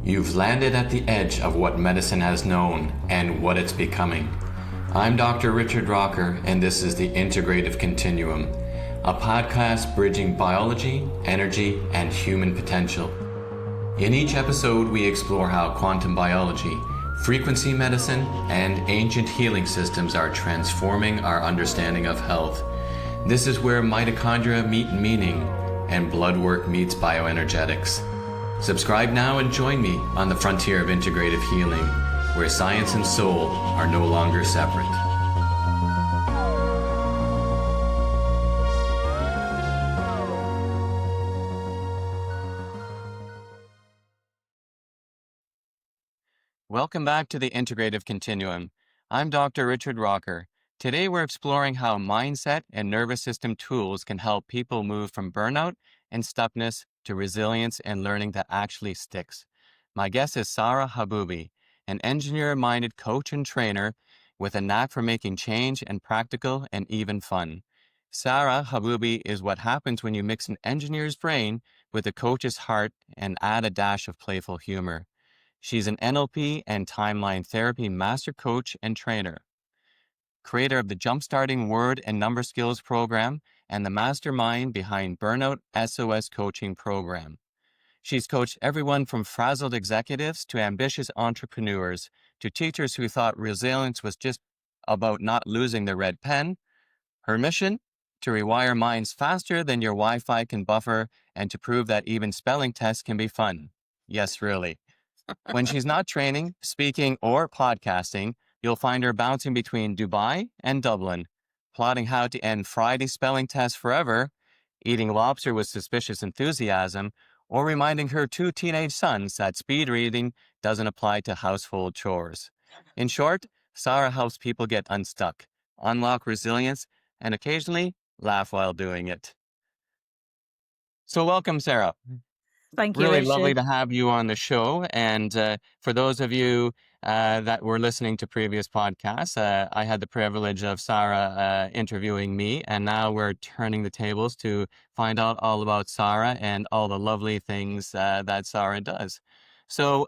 You've landed at the edge of what medicine has known and what it's becoming. I'm Dr. Richard Rocker, and this is the Integrative Continuum, a podcast bridging biology, energy, and human potential. In each episode, we explore how quantum biology, frequency medicine, and ancient healing systems are transforming our understanding of health. This is where mitochondria meet meaning and blood work meets bioenergetics. Subscribe now and join me on the frontier of integrative healing, where science and soul are no longer separate. Welcome back to the Integrative Continuum. I'm Dr. Richard Rocker. Today we're exploring how mindset and nervous system tools can help people move from burnout and stuckness to resilience and learning that actually sticks. My guest is Sara Haboubi, an engineer-minded coach and trainer with a knack for making change and practical and even fun. Sara Haboubi is what happens when you mix an engineer's brain with a coach's heart and add a dash of playful humor. She's an NLP and timeline therapy master coach and trainer, creator of the Jumpstarting Word and Number Skills program, and the mastermind behind Burnout SOS coaching program. She's coached everyone from frazzled executives to ambitious entrepreneurs to teachers who thought resilience was just about not losing the red pen. Her mission? To rewire minds faster than your Wi-Fi can buffer and to prove that even spelling tests can be fun. Yes, really. When she's not training, speaking, or podcasting, you'll find her bouncing between Dubai and Dublin, plotting how to end Friday spelling tests forever, eating lobster with suspicious enthusiasm, or reminding her two teenage sons that speed reading doesn't apply to household chores. In short, Sara helps people get unstuck, unlock resilience, and occasionally laugh while doing it. So welcome, Sara. Thank you, Really Richard. lovely to have you on the show. And for those of you that were listening to previous podcasts, I had the privilege of Sara interviewing me, and now we're turning the tables to find out all about Sara and all the lovely things that Sara does. So,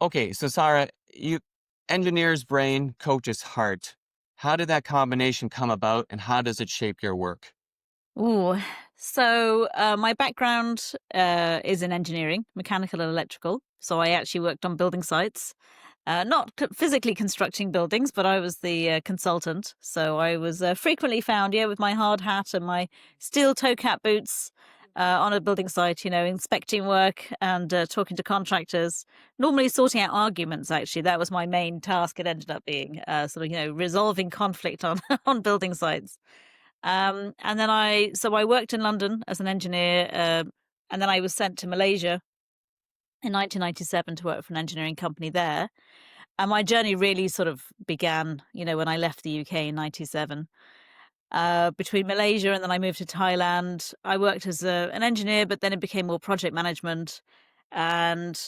okay, so Sara, you engineer's brain, coach's heart. How did that combination come about, and how does it shape your work? Ooh, so my background is in engineering, mechanical and electrical. So I actually worked on building sites, not physically constructing buildings, but I was the consultant. So I was frequently found, with my hard hat and my steel toe cap boots on a building site, inspecting work and talking to contractors, normally sorting out arguments, actually. That was my main task. It ended up being resolving conflict on, on building sites. And then I worked in London as an engineer, and then I was sent to Malaysia in 1997 to work for an engineering company there. And my journey really sort of began, when I left the UK in 97. Between Malaysia and then I moved to Thailand, I worked as an engineer, but then it became more project management. And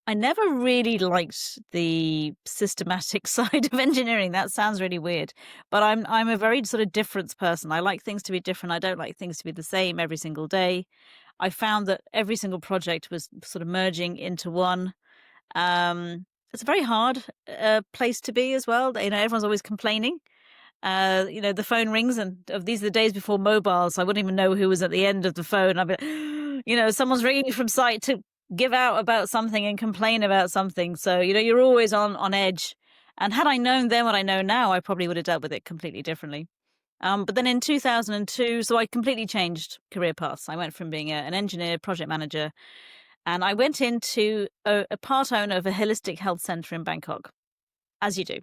I never really liked the systematic side of engineering. That sounds really weird, but I'm a very sort of difference person. I like things to be different. I don't like things to be the same every single day. I found that every single project was sort of merging into one. It's a very hard place to be as well. Everyone's always complaining. The phone rings, and these are the days before mobile, so I wouldn't even know who was at the end of the phone. I'd be, someone's ringing from site to give out about something and complain about something. So, you're always on edge. And had I known then what I know now, I probably would have dealt with it completely differently. But then in 2002, so I completely changed career paths. I went from being an engineer, project manager, and I went into a part owner of a holistic health center in Bangkok, as you do.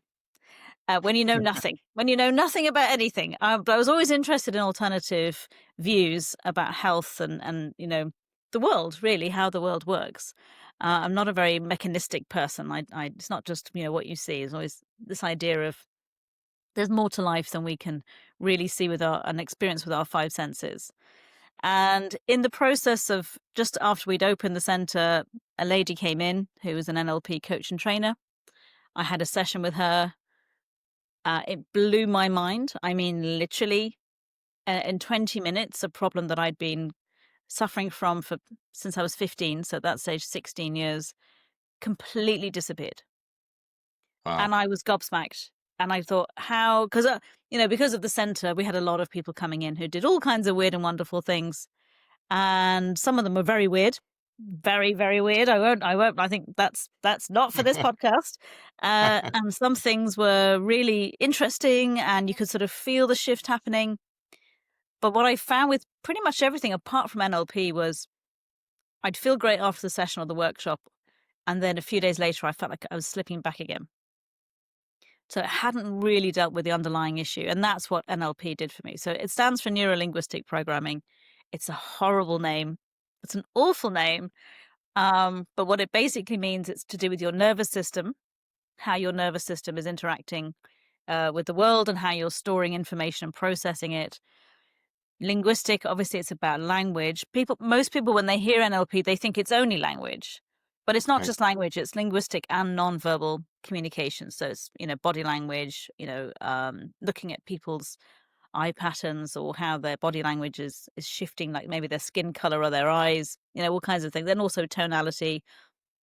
When you know nothing, about anything. But I was always interested in alternative views about health and the world, really, how the world works. I'm not a very mechanistic person. It's not just, what you see. There's always this idea of there's more to life than we can really see and experience with our five senses. And in the process of just after we'd opened the center, a lady came in who was an NLP coach and trainer. I had a session with her. It blew my mind. I mean, literally, in 20 minutes, a problem that I'd been suffering from for since I was 15, so that's age 16 years, completely disappeared. Wow. And I was gobsmacked. And I thought, how? Because, because of the center, we had a lot of people coming in who did all kinds of weird and wonderful things. And some of them were very weird, very, very weird. I won't, I think that's not for this podcast. And some things were really interesting and you could sort of feel the shift happening. But what I found with pretty much everything apart from NLP was I'd feel great after the session or the workshop. And then a few days later, I felt like I was slipping back again. So it hadn't really dealt with the underlying issue. And that's what NLP did for me. So it stands for neuro linguistic programming. It's a horrible name. It's an awful name. But what it basically means, it's to do with your nervous system, how your nervous system is interacting with the world and how you're storing information and processing it. Linguistic, obviously, it's about language. Most people, when they hear NLP, they think it's only language, but it's not Right. just language. It's linguistic and nonverbal communication. So it's body language. Looking at people's eye patterns or how their body language is shifting, like maybe their skin color or their eyes. All kinds of things. Then also tonality,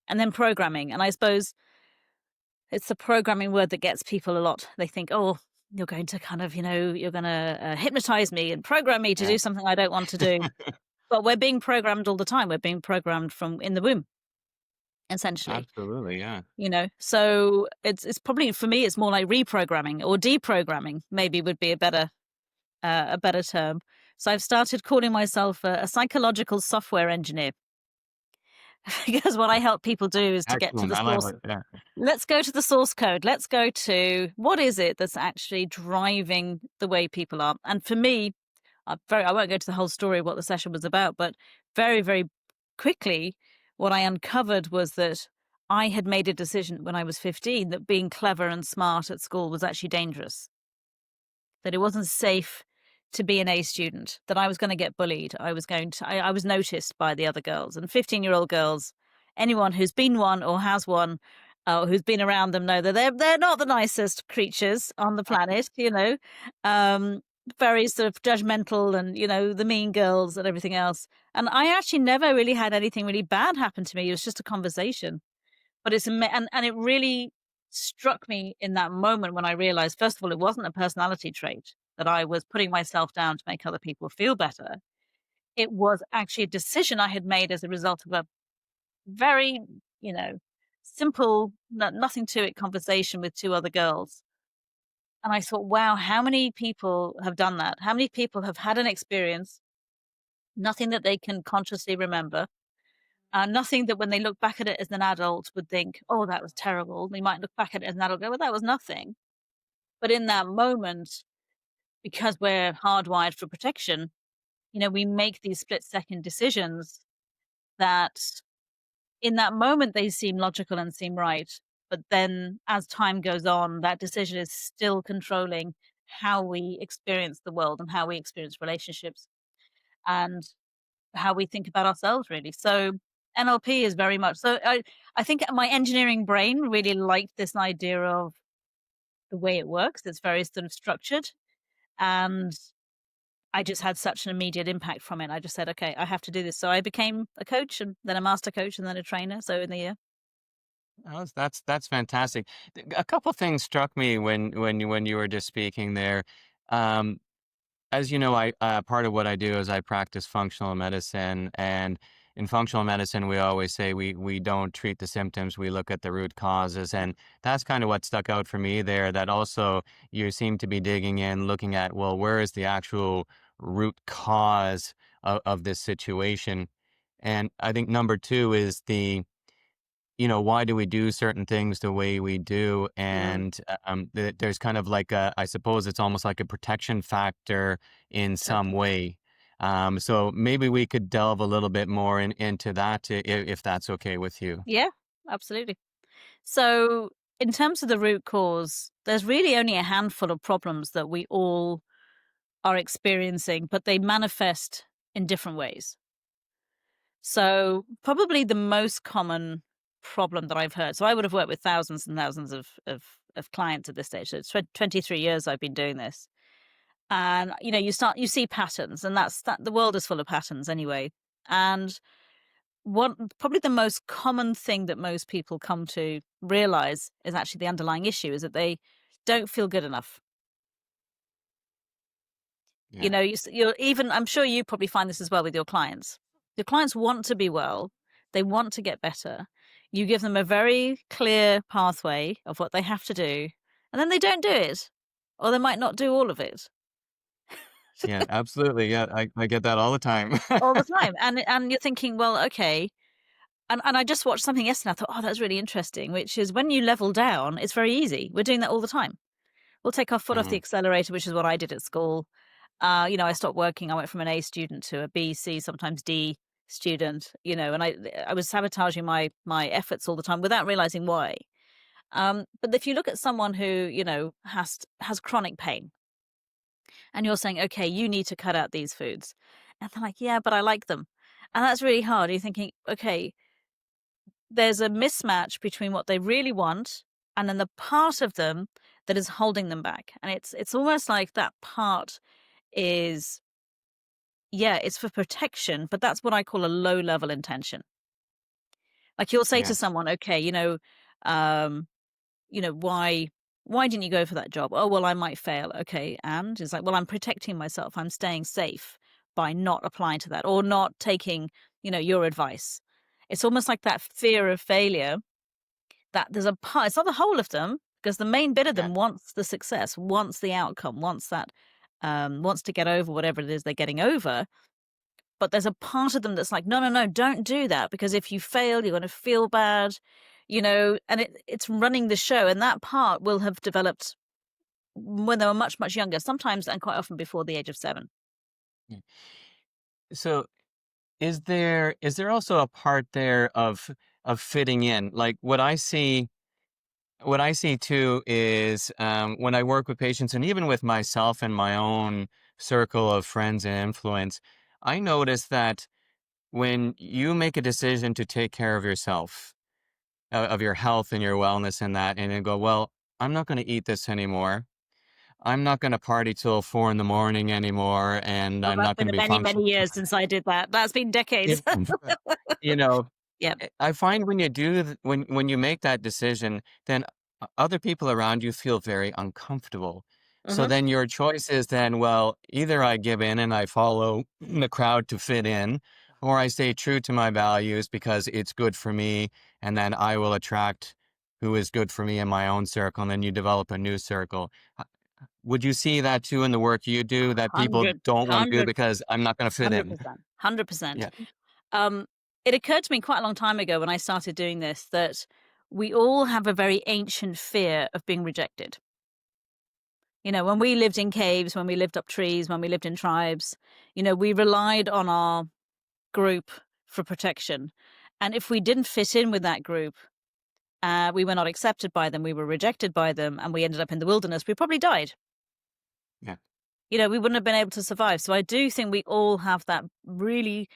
and then programming. And I suppose it's the programming word that gets people a lot. They think, oh, you're going to kind of, you're going to hypnotize me and program me to Yeah. do something I don't want to do. But we're being programmed all the time. We're being programmed from in the womb, essentially. Absolutely. Yeah. So it's probably for me, it's more like reprogramming or deprogramming. Maybe would be a better term. So I've started calling myself a psychological software engineer because what I help people do is to get to Excellent. the I love source. it. Yeah. Let's go to the source code. Let's go to what is it that's actually driving the way people are. And for me, I won't go to the whole story of what the session was about, but very, very quickly, what I uncovered was that I had made a decision when I was 15 that being clever and smart at school was actually dangerous, that it wasn't safe to be an A student, that I was going to get bullied. I was noticed by the other girls and 15-year-old girls. Anyone who's been one or has one, or who's been around them know that they're not the nicest creatures on the planet, um, very sort of judgmental and, the mean girls and everything else. And I actually never really had anything really bad happen to me. It was just a conversation. But and it really struck me in that moment when I realized, first of all, it wasn't a personality trait that I was putting myself down to make other people feel better. It was actually a decision I had made as a result of a very, you know, simple, nothing to it conversation with two other girls. And I thought, wow, how many people have done that? How many people have had an experience, nothing that they can consciously remember, nothing that when they look back at it as an adult would think, oh, that was terrible. They might look back at it as an adult and go, well, that was nothing. But in that moment, because we're hardwired for protection, we make these split second decisions that in that moment they seem logical and seem right. But then as time goes on, that decision is still controlling how we experience the world and how we experience relationships and how we think about ourselves, really. So NLP is very much so. I think my engineering brain really liked this idea of the way it works. It's very sort of structured. And I just had such an immediate impact from it. I just said, okay, I have to do this. So I became a coach and then a master coach and then a trainer. So in the year. That's fantastic. A couple things struck me when you were just speaking there. Um, as you know, I part of what I do is I practice functional medicine, and in functional medicine, we always say we don't treat the symptoms, we look at the root causes, and that's kind of what stuck out for me there. That also you seem to be digging in, looking at, well, where is the actual root cause of this situation? And I think number two is why do we do certain things the way we do? Mm, And there's kind of like I suppose it's almost like a protection factor in some certainly. way. So maybe we could delve a little bit more into that if that's okay with you. Yeah, absolutely. So in terms of the root cause, there's really only a handful of problems that we all are experiencing, but they manifest in different ways. So probably the most common problem that I've heard. So I would have worked with thousands and thousands of clients at this stage. So it's 23 years I've been doing this. And you see patterns, and that the world is full of patterns anyway. And what probably the most common thing that most people come to realize is actually the underlying issue is that they don't feel good enough. You Yeah. know, you're even I'm sure you probably find this as well with your clients. Your clients want to be well, they want to get better. You give them a very clear pathway of what they have to do, and then they don't do it, or they might not do all of it Yeah, absolutely. Yeah, I get that all the time. all the time. And you're thinking, well, okay. And I just watched something yesterday. I thought, oh, that's really interesting. Which is when you level down, it's very easy. We're doing that all the time. We'll take our foot off the Mhm. accelerator, which is what I did at school. I stopped working. I went from an A student to a B, C, sometimes D student. And I was sabotaging my efforts all the time without realizing why. But if you look at someone who has chronic pain, and you're saying, okay, you need to cut out these foods, and they're like, yeah, but I like them, and that's really hard. You're thinking, okay, there's a mismatch between what they really want and then the part of them that is holding them back. And it's almost like that part is yeah, it's for protection, but that's what I call a low level intention. Like you'll say to Yes. someone, okay, um, why didn't you go for that job? Oh, well, I might fail. Okay. And it's like, well, I'm protecting myself. I'm staying safe by not applying to that or not taking, your advice. It's almost like that fear of failure. That there's a part it's not the whole of them, because the main bit of Yeah. them wants the success, wants the outcome, wants to get over whatever it is they're getting over, but there's a part of them that's like, "No, no, no, don't do that, because if you fail, you're gonna feel bad," and it's running the show, and that part will have developed when they were much, much younger, sometimes and quite often before the age of 7. Yeah. So is there also a part there of fitting in? Like what I see too is when I work with patients and even with myself and my own circle of friends and influence, I notice that when you make a decision to take care of yourself, of your health and your wellness and that, and then go, well, I'm not going to eat this anymore. I'm not going to party till 4 in the morning anymore, and Well, I'm that's not going been to be many, functional. many years since I did that. That's been decades. You know, Yeah. I find when you do when you make that decision, then other people around you feel very uncomfortable. So Mhm. then your choice is then, well, either I give in and I follow the crowd to fit in, or I stay true to my values because it's good for me, and then I will attract who is good for me in my own circle, and then you develop a new circle. Would you see that too in the work you do that people 100, don't want to do 100, because I'm not going to fit in? 100%, 100%. Yeah. Um, it occurred to me quite a long time ago when I started doing this that we all have a very ancient fear of being rejected. When we lived in caves, when we lived up trees, when we lived in tribes, we relied on our group for protection. And if we didn't fit in with that group, we were not accepted by them, we were rejected by them, and we ended up in the wilderness, we probably died. Yeah. We wouldn't have been able to survive. So I do think we all have that really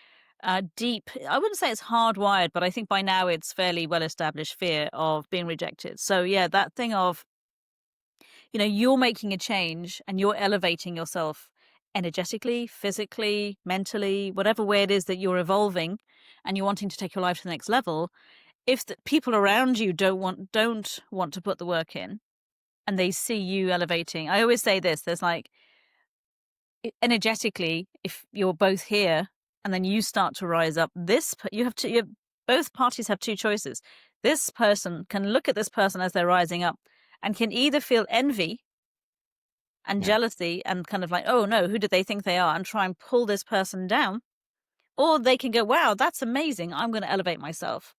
deep, I wouldn't say it's hardwired, but I think by now it's fairly well established fear of being rejected. So yeah, that thing of, you're making a change and you're elevating yourself energetically, physically, mentally, whatever way it is that you're evolving and you're wanting to take your life to the next level. If the people around you don't want to put the work in and they see you elevating, I always say this, there's like energetically, if you're both here and then you start to rise up, both parties have two choices. This person can look at this person as they're rising up and can either feel envy and Yeah. jealousy and kind of like, oh no, who do they think they are? And try and pull this person down. Or they can go, wow, that's amazing. I'm going to elevate myself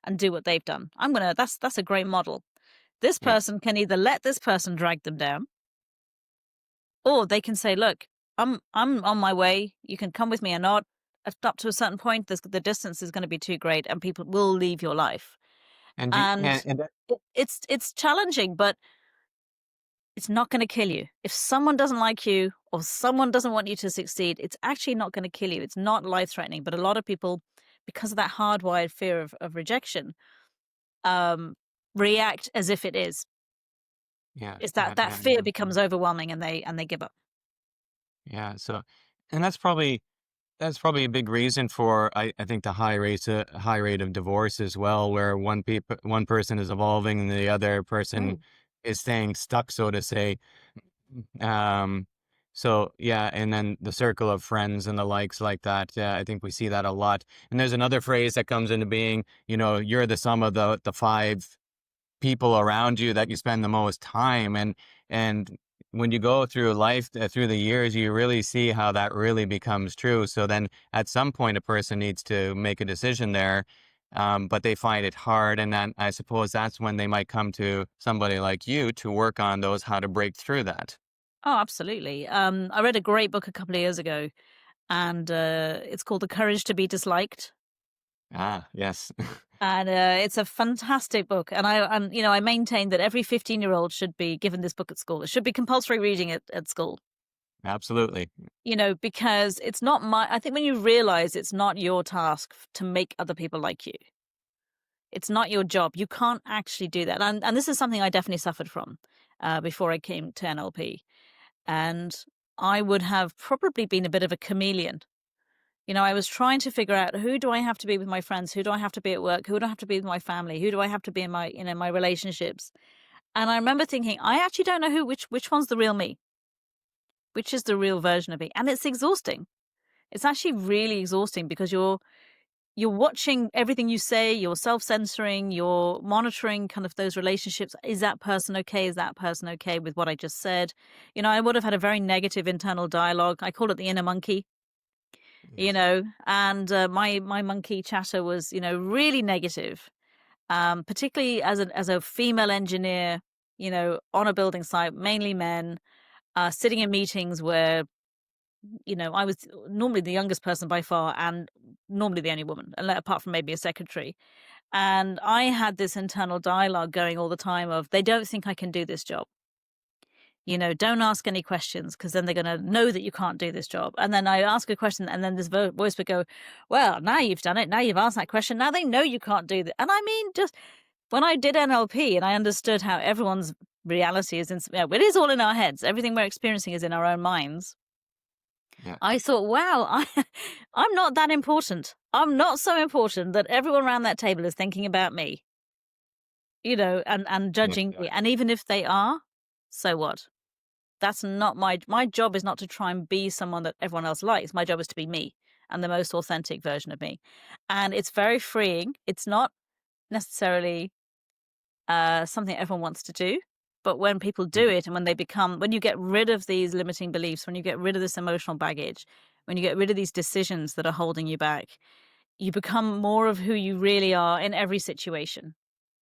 and do what they've done. That's a great model. This Yeah. person can either let this person drag them down, or they can say, look, I'm on my way. You can come with me or not. Up to a certain point, the distance is going to be too great and people will leave your life. And you And and it's challenging, but it's not gonna kill you. If someone doesn't like you or someone doesn't want you to succeed, it's actually not gonna kill you. It's not life-threatening, but a lot of people, because of that hardwired fear of rejection, um, react as if it is. yeah, It's yeah, that yeah, fear yeah, becomes overwhelming and they give up. yeah. So, and that's probably That's probably a big reason for I think the high rate of divorce as well, where one person is evolving and the other person Mm. is staying stuck, so to say. Um, so yeah, and then the circle of friends and the likes like that. Yeah, I think we see that a lot. And there's another phrase that comes into being, you're the sum of the five people around you that you spend the most time. And when you go through life, through the years, you really see how that really becomes true. So then at some point a person needs to make a decision there, but they find it hard, and then I suppose that's when they might come to somebody like you to work on those, how to break through that. Oh, absolutely. I read a great book a couple of years ago, and it's called The Courage to be Disliked. Ah, yes. And it's a fantastic book. And I maintain that every 15-year-old should be given this book at school. It should be compulsory reading at school. Absolutely. Because it's not I think when you realize it's not your task to make other people like you, it's not your job. You can't actually do that. And this is something I definitely suffered from before I came to NLP. And I would have probably been a bit of a chameleon. I was trying to figure out, who do I have to be with my friends? Who do I have to be at work? Who do I have to be with my family? Who do I have to be in my relationships? And I remember thinking, I actually don't know which one's the real me, which is the real version of me. And it's exhausting. It's actually really exhausting because you're watching everything you say, you're self-censoring, you're monitoring kind of those relationships. Is that person okay? Is that person okay with what I just said? I would have had a very negative internal dialogue. I call it the inner monkey. Yes. And my monkey chatter was, really negative, particularly as a female engineer, on a building site, mainly men, sitting in meetings where, I was normally the youngest person by far and normally the only woman, apart from maybe a secretary. And I had this internal dialogue going all the time of, they don't think I can do this job. Don't ask any questions because then they're going to know that you can't do this job. And then I ask a question, and then this voice would go, well, now you've done it. Now you've asked that question. Now they know you can't do that. And I mean, just when I did NLP and I understood how everyone's reality is, it is all in our heads. Everything we're experiencing is in our own minds. Yeah. I thought, wow, I'm not that important. I'm not so important that everyone around that table is thinking about me, and Yeah. judging Yeah. me. And even if they are, so what? That's not my job is not to try and be someone that everyone else likes. My job is to be me and the most authentic version of me. And it's very freeing. It's not necessarily something everyone wants to do. But when people do Mhm. it and when you get rid of these limiting beliefs, when you get rid of this emotional baggage, when you get rid of these decisions that are holding you back, you become more of who you really are in every situation.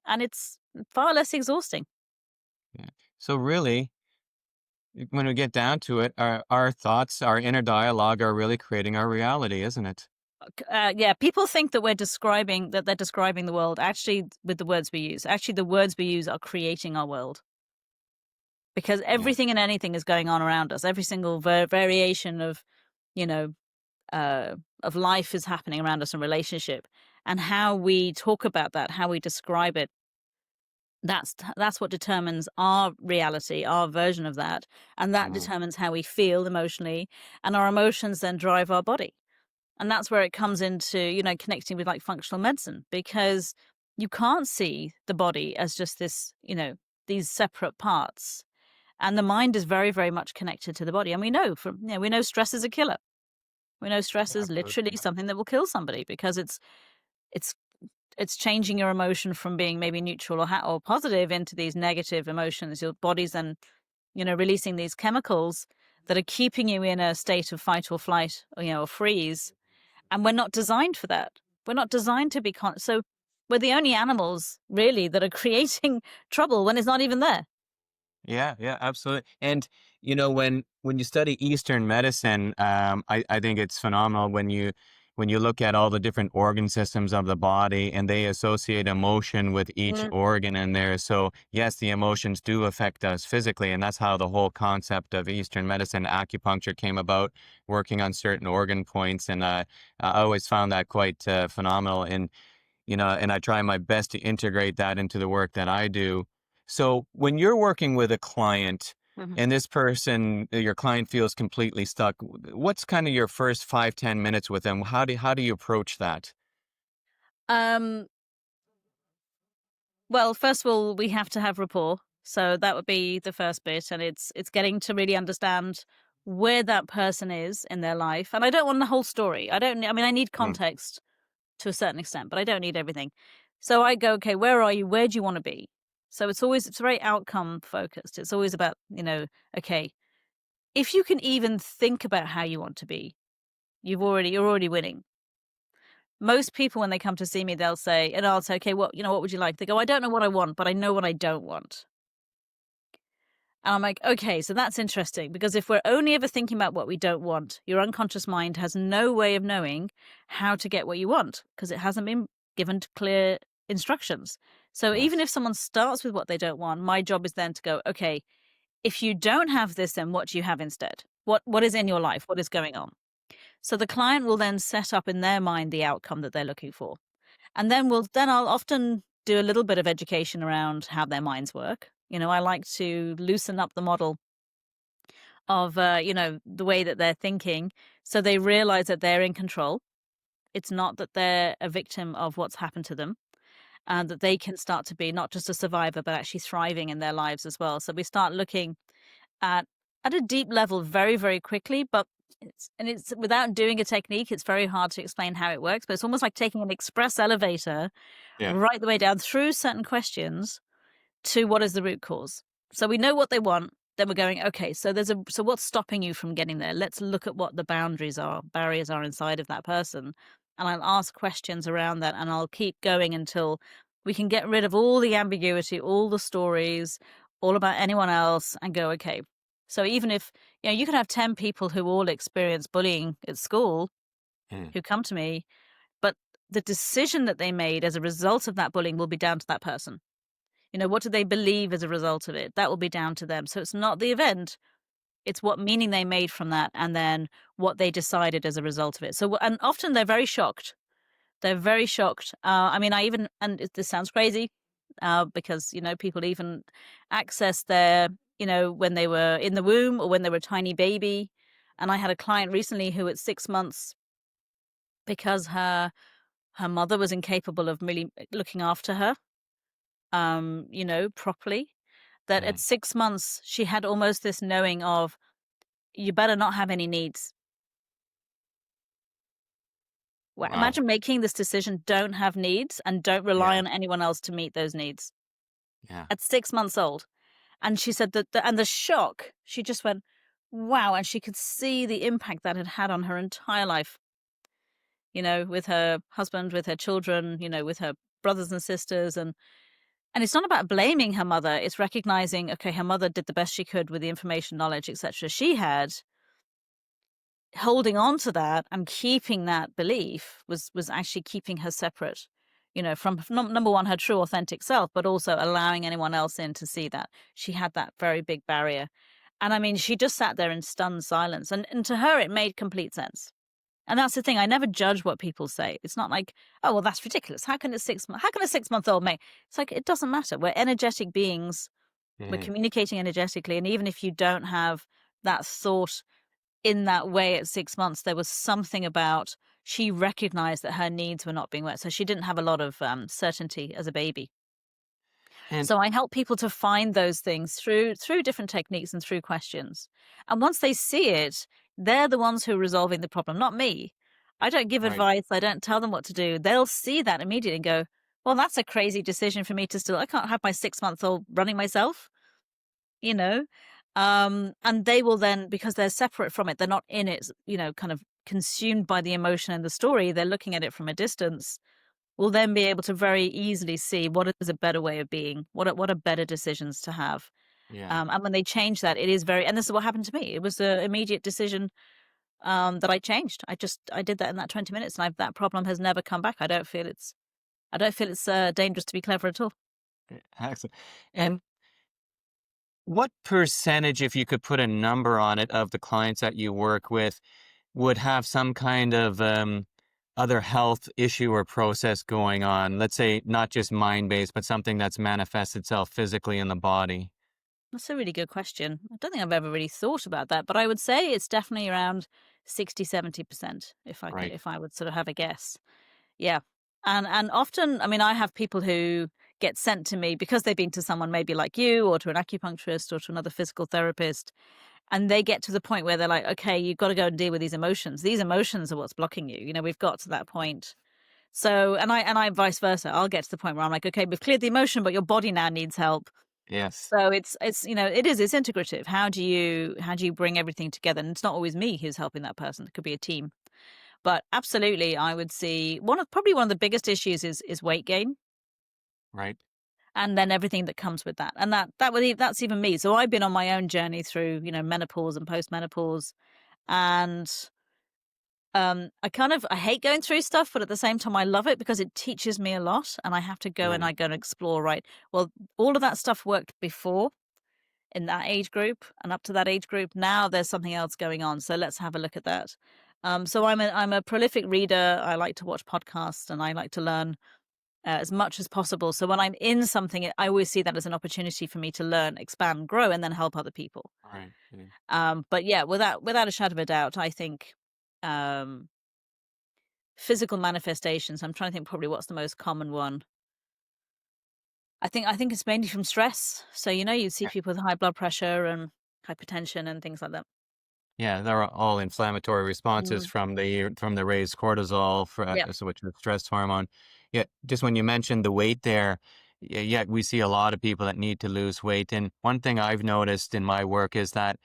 And it's far less exhausting. Yeah. So really, when we get down to it, our thoughts, our inner dialogue are really creating our reality, isn't it? Yeah, people think that they're describing the world. Actually, with the words we use, actually, the words we use are creating our world because Yeah. everything and anything is going on around us. Every single variation of, you know, uh, of life is happening around us in relationship, and how we talk about that, how we describe it. That's what determines our reality, our version of that, and that Mm. determines how we feel emotionally, and our emotions then drive our body. And that's where it comes into, connecting with like functional medicine because you can't see the body as just this, these separate parts. And the mind is very, very much connected to the body. And we know stress is a killer. We know stress is Absolutely. literally something that will kill somebody because it's it's changing your emotion from being maybe neutral or positive into these negative emotions. Your body's then, releasing these chemicals that are keeping you in a state of fight or flight, or freeze, and we're not designed for that. We're not designed to be so we're the only animals really that are creating trouble when it's not even there. Yeah, yeah, absolutely. And when you study Eastern medicine, I think it's phenomenal when you look at all the different organ systems of the body and they associate emotion with each Mm. organ in there. So yes, the emotions do affect us physically, and that's how the whole concept of Eastern medicine, acupuncture came about, working on certain organ points. And I always found that quite phenomenal. And I try my best to integrate that into the work that I do. So when you're working with a client, Mhm. and this person, your client feels completely stuck. What's kind of your first 5, 10 minutes with them? How do you approach that? Um, well, first of all, we have to have rapport. So that would be the first bit, and it's getting to really understand where that person is in their life. And I don't want the whole story. I mean, I need Mm, context to a certain extent, but I don't need everything. So I go, okay, where are you? Where do you want to be? So it's very outcome focused. It's always about, okay, if you can even think about how you want to be, you're already winning. Most people when they come to see me, they'll say, and I'll say, okay, what would you like? They go, I don't know what I want, but I know what I don't want. And I'm like, okay, so that's interesting because if we're only ever thinking about what we don't want, your unconscious mind has no way of knowing how to get what you want because it hasn't been given clear instructions. So even yes. if someone starts with what they don't want, my job is then to go, okay, if you don't have this, then what do you have instead? What is in your life? What is going on? So the client will then set up in their mind the outcome that they're looking for. And then I'll often do a little bit of education around how their minds work. I like to loosen up the model of the way that they're thinking so they realize that they're in control. It's not that they're a victim of what's happened to them and that they can start to be not just a survivor but actually thriving in their lives as well. So we start looking at at a deep level very, very quickly, but it's without doing a technique, it's very hard to explain how it works, but it's almost like taking an express elevator Yeah. right the way down through certain questions to what is the root cause. So we know what they want, then we're going, okay, so what's stopping you from getting there? Let's look at what the barriers are inside of that person. And I'll ask questions around that and I'll keep going until we can get rid of all the ambiguity, all the stories, all about anyone else and go, okay. So even if, you can have 10 people who all experience bullying at school Mm, who come to me, but the decision that they made as a result of that bullying will be down to that person. What do they believe as a result of it? That will be down to them. So it's not the event, it's what meaning they made from that and then what they decided as a result of it. And often they're very shocked. They're very shocked. I mean, this sounds crazy because, people even access when they were in the womb or when they were a tiny baby. And I had a client recently who at 6 months, because her mother was incapable of really looking after her, properly, that at mm. 6 months, she had almost this knowing of, "You better not have any needs." Wow. Imagine making this decision, don't have needs and don't rely Yeah. on anyone else to meet those needs Yeah. at 6 months old. And she said that the shock, she just went, "Wow," and she could see the impact that had had on her entire life, with her husband, with her children, with her brothers and sisters, and it's not about blaming her mother, it's recognizing, okay, her mother did the best she could with the information, knowledge, etcetera she had. Holding on to that and keeping that belief was actually keeping her separate, from number one, her true authentic self, but also allowing anyone else in to see that. She had that very big barrier. And I mean, she just sat there in stunned silence. And to her, it made complete sense. And that's the thing. I never judge what people say. It's not like, oh, well, that's ridiculous. How can a 6 month old make? It's like, it doesn't matter. We're energetic beings. We're Mhm. communicating energetically. And even if you don't have that thought in that way at 6 months, there was something about she recognized that her needs were not being met. So she didn't have a lot of certainty as a baby. And So I help people to find those things through different techniques and through questions. And once they see it, they're the ones who are resolving the problem, not me. I don't give right. advice. I don't tell them what to do. They'll see that immediately and go, well, that's a crazy decision for me to still, I can't have my 6 month old running myself, you know? And they will then, because they're separate from it, they're not in it, kind of consumed by the emotion and the story, they're looking at it from a distance, will then be able to very easily see what is a better way of being, what are better decisions to have. Yeah. And when they change that, it is and this is what happened to me. It was an immediate decision that I changed. I did that in that 20 minutes, and that problem has never come back. I don't feel it's dangerous to be clever at all. Excellent. And what percentage, if you could put a number on it, of the clients that you work with would have some kind of other health issue or process going on? Let's say not just mind based, but something that's manifests itself physically in the body. That's a really good question. I don't think I've ever really thought about that, but I would say it's definitely around 60-70% Right. if I would sort of have a guess. Yeah. And often, I mean, I have people who get sent to me because they've been to someone maybe like you or to an acupuncturist or to another physical therapist, and they get to the point where they're like, okay, you've got to go and deal with these emotions. These emotions are what's blocking you. We've got to that point. So, and I vice versa. I'll get to the point where I'm like, okay, we've cleared the emotion, but your body now needs help. Yes. So it's integrative. How do you bring everything together? And it's not always me who's helping that person. It could be a team. But absolutely, I would see one of the biggest issues is weight gain, Right. and then everything that comes with that. And that's even me. So I've been on my own journey through, menopause and postmenopause, and I hate going through stuff, but at the same time I love it because it teaches me a lot, and I have to go and Mm. I go and explore, right? Well, all of that stuff worked before in that age group and up to that age group. Now there's something else going on. So let's have a look at that. So I'm a prolific reader. I like to watch podcasts and I like to learn as much as possible. So when I'm in something, I always see that as an opportunity for me to learn, expand, grow, and then help other people. Right. Yeah. But yeah, without a shadow of a doubt, I think um, physical manifestations. I'm trying to think probably what's the most common one. I think it's mainly from stress. So you see Yeah. people with high blood pressure and hypertension and things like that. Yeah, they're all inflammatory responses Mm. from the raised cortisol, Yeah. which is stress hormone. Yeah, just when you mentioned the weight there, yeah, we see a lot of people that need to lose weight. And one thing I've noticed in my work is that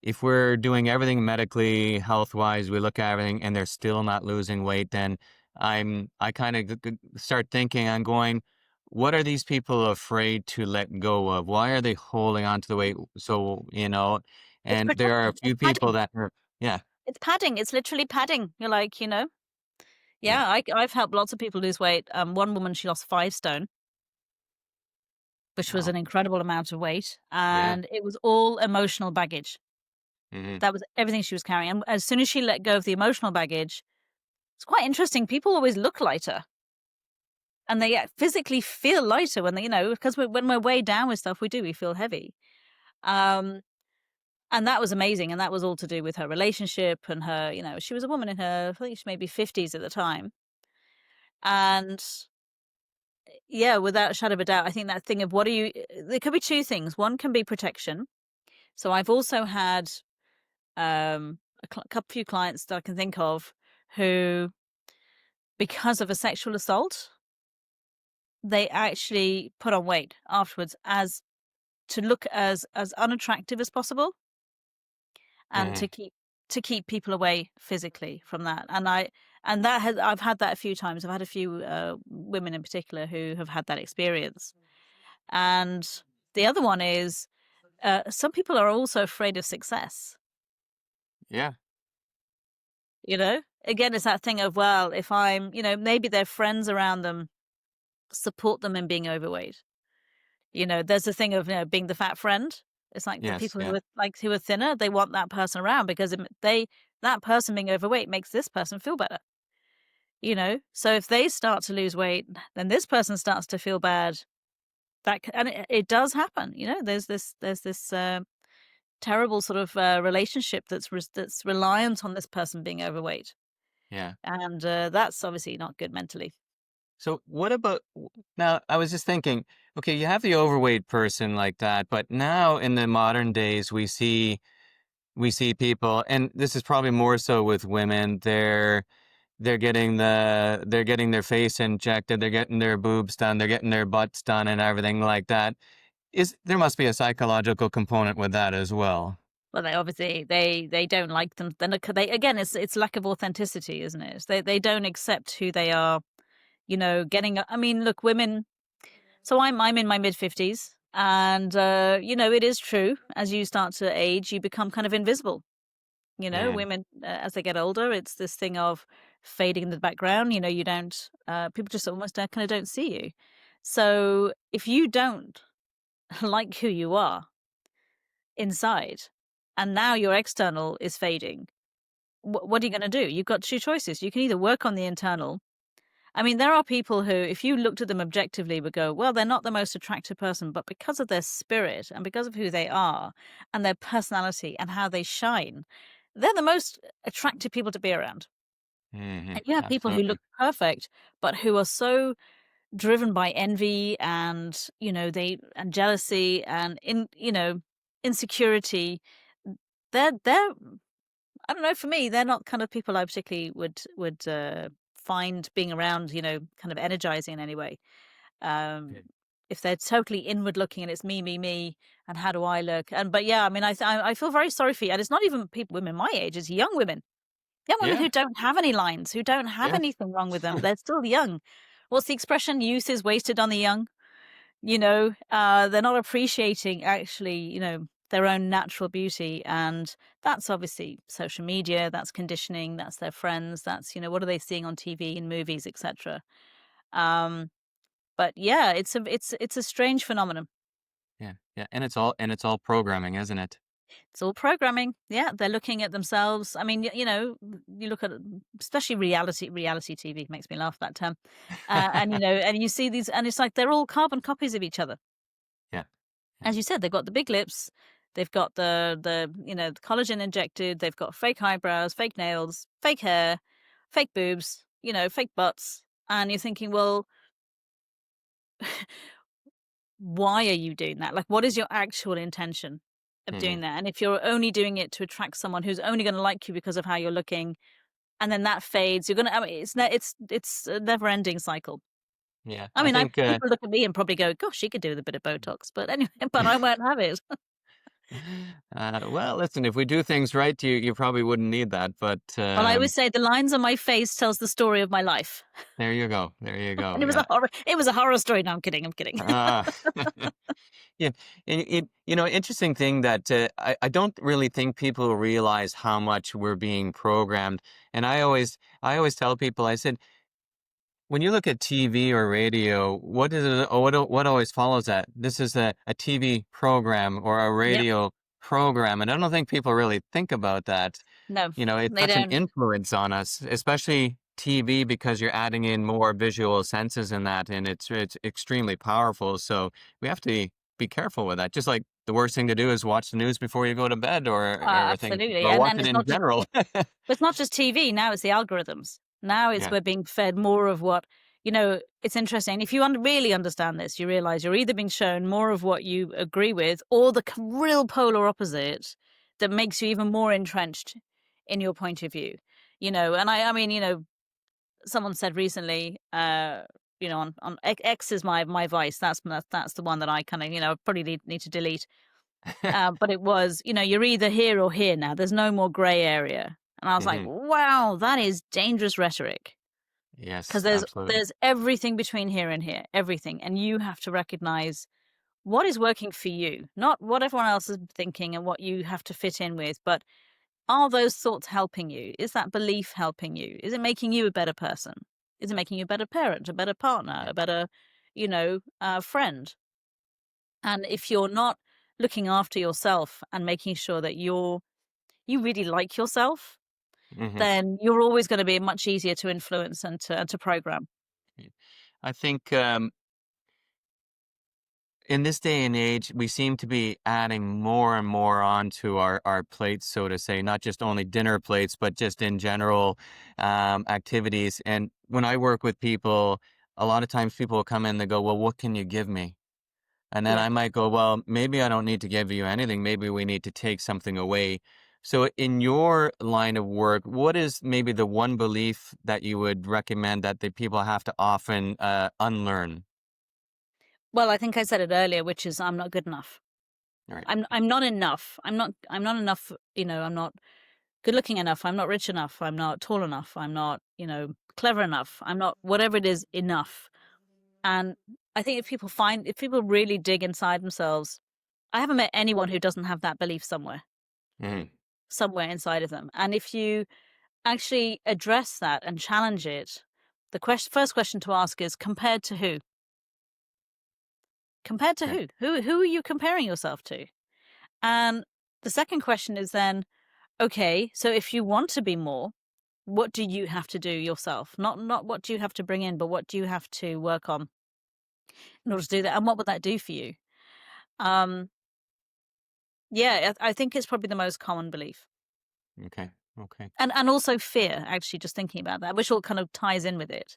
if we're doing everything medically, health wise, we look at everything and they're still not losing weight, then I kind of start thinking, I'm going, what are these people afraid to let go of? Why are they holding on to the weight? So, It's and there are a protection. It's few people padding. that are, yeah, It's padding. It's literally padding. You're like, yeah, yeah, I've helped lots of people lose weight. One woman, she lost 5 stone, which was wow, an incredible amount of weight. yeah, And it was all emotional baggage. hmm, That was everything she was carrying. And as soon as she let go of the emotional baggage, it's quite interesting. People always look lighter and they physically feel lighter when because when we're weighed down with stuff, we feel heavy. Um, and that was amazing. And that was all to do with her relationship and her, she was a woman in her, I think she maybe 50s at the time. And yeah, without a shadow of a doubt, I think that thing of what are you, there could be two things. One can be protection. So I've also had a couple few clients that I can think of who, because of a sexual assault, they actually put on weight afterwards as to look as unattractive as possible and hmm, to keep people away physically from that. I've had that a few times. I've had a few women in particular who have had that experience. And the other one is some people are also afraid of success. yeah, Again, it's that thing of, well, if I'm, maybe their friends around them support them in being overweight. There's the thing of, being the fat friend. It's like the yes, people yeah, who are thinner, they want that person around because that person being overweight makes this person feel better. So if they start to lose weight, then this person starts to feel bad. And it does happen. There's this terrible sort of relationship that's reliant on this person being overweight, yeah. and that's obviously not good mentally. So what about now? I was just thinking, okay, you have the overweight person like that, but now in the modern days, we see people, and this is probably more so with women. They're getting their face injected, they're getting their boobs done, they're getting their butts done, and everything like that. Is there must be a psychological component with that as well? Well, they obviously they don't like them. Then they again, it's lack of authenticity, isn't it? They don't accept who they are. Getting. I mean, look, women. So I'm in my mid 50s, and it is true. As you start to age, you become kind of invisible. Mm, Women as they get older, it's this thing of fading in the background. You don't. People just almost kind of don't see you. So if you don't like who you are inside, and now your external is fading, what are you going to do? You've got two choices. You can either work on the internal I mean, there are people who, if you looked at them objectively, would go, well, they're not the most attractive person, but because of their spirit and because of who they are and their personality and how they shine, they're the most attractive people to be around. Hmm. And you have people who Absolutely. look perfect, but who are so driven by envy and, and jealousy and insecurity. They're I don't know, for me, they're not kind of people I particularly would find being around, kind of energizing in any way. Um, Yeah. if they're totally inward looking and it's me, and how do I look? And but yeah, I mean, I feel very sorry for you. And it's not even women my age; it's young women Yeah. who don't have any lines, who don't have Yeah. anything wrong with them. They're still young. What's the expression? Youth is wasted on the young. They're not appreciating actually, their own natural beauty. And that's obviously social media, that's conditioning, that's their friends, that's, what are they seeing on TV and movies, etc. Um, but yeah, it's a strange phenomenon. Yeah. Yeah. And it's all programming, isn't it? It's all programming. Yeah, they're looking at themselves. I mean, you look at especially reality TV makes me laugh that term. And and you see these, and it's like they're all carbon copies of each other. Yeah. Yeah. As you said, they've got the big lips, they've got the collagen injected, they've got fake eyebrows, fake nails, fake hair, fake boobs, fake butts, and you're thinking, well, why are you doing that? Like, what is your actual intention of Hmm. doing that? And if you're only doing it to attract someone who's only going to like you because of how you're looking, and then that fades, you're gonna. I mean, it's a never ending cycle. Yeah. I I mean, I think. people look at me and probably go, "Gosh, she could do with a bit of Botox," but anyway, but I won't have it. Well, listen, if we do things right, you probably wouldn't need that. But Well, I always say the lines on my face tells the story of my life. there you go. There you And go. it was a Yeah. horror it was a horror story. No, I'm kidding, I'm kidding. Uh, yeah. Interesting thing that I don't really think people realize how much we're being programmed. And I always tell people, I said, when you look at TV or radio, what is it? What always follows that? This is a TV program or a Yep. radio program, and I don't think people really think about that. No, It's they such an don't. influence on us, especially TV, because you're adding in more visual senses in that, and it's extremely powerful. So we have to be careful with that. Just like the worst thing to do is watch the news before you go to bed, or everything, Absolutely, or and watch and it it's in not just general. it's not just TV, now it's the algorithms. Now it's Yeah. we're being fed more of what it's interesting. If you really understand this, you realize you're either being shown more of what you agree with or the real polar opposite that makes you even more entrenched in your point of view. And I mean, someone said recently, on X is my vice. That's the one that I kind of, probably need to delete. But it was, you're either here or here now. There's no more gray area. And I was like, Hmm. wow, that is dangerous rhetoric. Because Yes, there's absolutely. there's everything between here and here, everything, and you have to recognize what is working for you, not what everyone else is thinking and what you have to fit in with, but are those thoughts helping you? Is that belief helping you? Is it making you a better person? Is it making you a better parent, a better partner, Yeah. a better, friend? And if you're not looking after yourself and making sure that you really like yourself, Hmm. then you're always going to be much easier to influence and to program. I think in this day and age, we seem to be adding more and more onto our plates, so to say, not just only dinner plates, but just in general activities. And when I work with people, a lot of times people will come in and they go, well, what can you give me? And then Yeah. I might go, well, maybe I don't need to give you anything. Maybe we need to take something away. So, in your line of work, what is maybe the one belief that you would recommend that the people have to often unlearn? Well, I think I said it earlier, which is I'm not good enough. All right. I'm not enough. I'm not enough, I'm not good looking enough. I'm not rich enough. I'm not tall enough. I'm not, clever enough. I'm not whatever it is enough. And I think if people really dig inside themselves, I haven't met anyone who doesn't have that belief Hmm. somewhere inside of them. And if you actually address that and challenge it, the first question to ask is compared to who? Compared to Yeah. who? Who are you comparing yourself to? And the second question is then, okay, so if you want to be more, What do you have to do yourself? Not what do you have to bring in, but what do you have to work on in order to do that? And what would that do for you? Um, yeah, I think it's probably the most common belief. Okay. Okay. And also fear, actually, just thinking about that, which all kind of ties in with it.